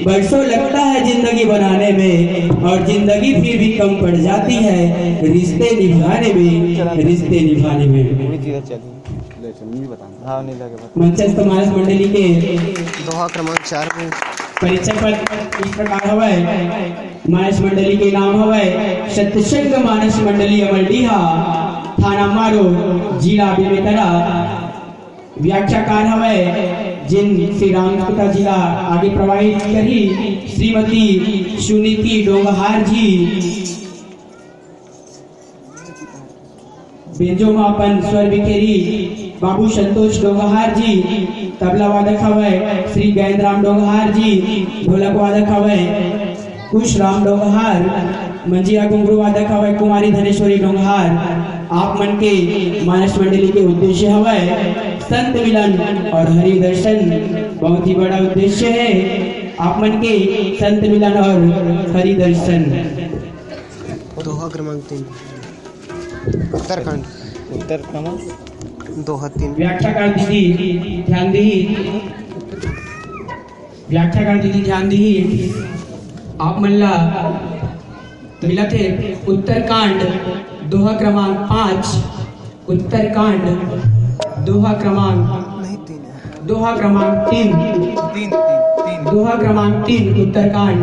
बरसों लगता है जिंदगी बनाने में, और जिंदगी फिर भी कम पड़ जाती है रिश्ते निभाने में, रिश्ते निभाने में। मंचस्थ मानस मंडली के दोहा क्रमांक 4 में परिचय पत्र इस प्रकार हवै। मानस मंडली के नाम हवै सत्यसंग मानस मंडली अमरडीहा, थाना मारो, जिला बेमेतरा। व्याख्याकार हवै जिन श्री रामकृष्ण जी का आगे प्रवाहित करी श्रीमती सुनीति डोंगहार जी। बेंजो मापन स्वर बिखेरी बाबू संतोष डोंगहार जी। तबला वादक हवै श्री गैंद राम डोंगहार जी। ढोलक वादक हवै कुश राम डोंगहार। मंजिया घुंघरू वादक हवै कुमारी धनेश्वरी डोंगहार। आप मन के मानस मंडली के उद्देश्य हवै संत मिलन और हरि दर्शन, बहुत ही बड़ा उद्देश्य है आप मन के संत मिलन और हरि दर्शन। दोहा क्रमांक 3 उत्तरखंड दोहा 3। व्याख्याकार दीदी ध्यान दी, व्याख्याकार दीदी ध्यान दी। आप मल्ला मिलत है उत्तरकांड दोहा क्रमांक 5, उत्तरकांड दोहा क्रमांक नहीं 3 दोहा क्रमांक 3 दोहा क्रमांक 3 उत्तरकांड।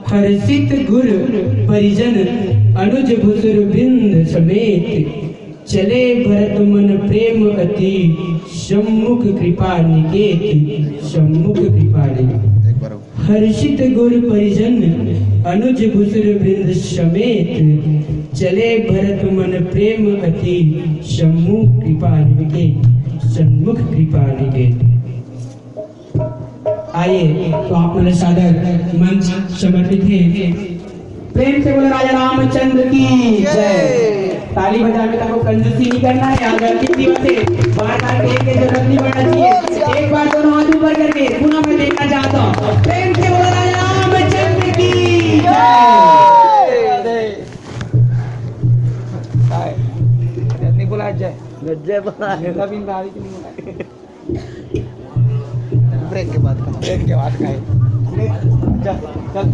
हर्षित गुर परिजन अनुज भुसुर वृंद समेत, चले भरत मन प्रेम अति, सम्मुख कृपा निकेत, सम्मुख कृपा निकेत। हर्षित गुर परिजन अनुज भुसुर वृंद समेत, चले भरत मन प्रेम अति, सम्मुख कृपा निकेत, सम्मुख कृपा निकेत। आइए तो आप मेरे सादर मंच समर्पित है। प्रेम से बोलो राजा रामचंद्र की जय। ताली बजाने का कोई कंजूसी नहीं करना है। अगर किस दिवस से बार-बार देख के जरूरत नहीं पड़ना चाहिए। एक बार दोनों हाथ ऊपर करके पुनः मैं देखना चाहता हूँ। प्रेम से बोलो राजा रामचंद्र की जय। नहीं बोला जय जय बोला ब्रेक के बाद खाए। चल चल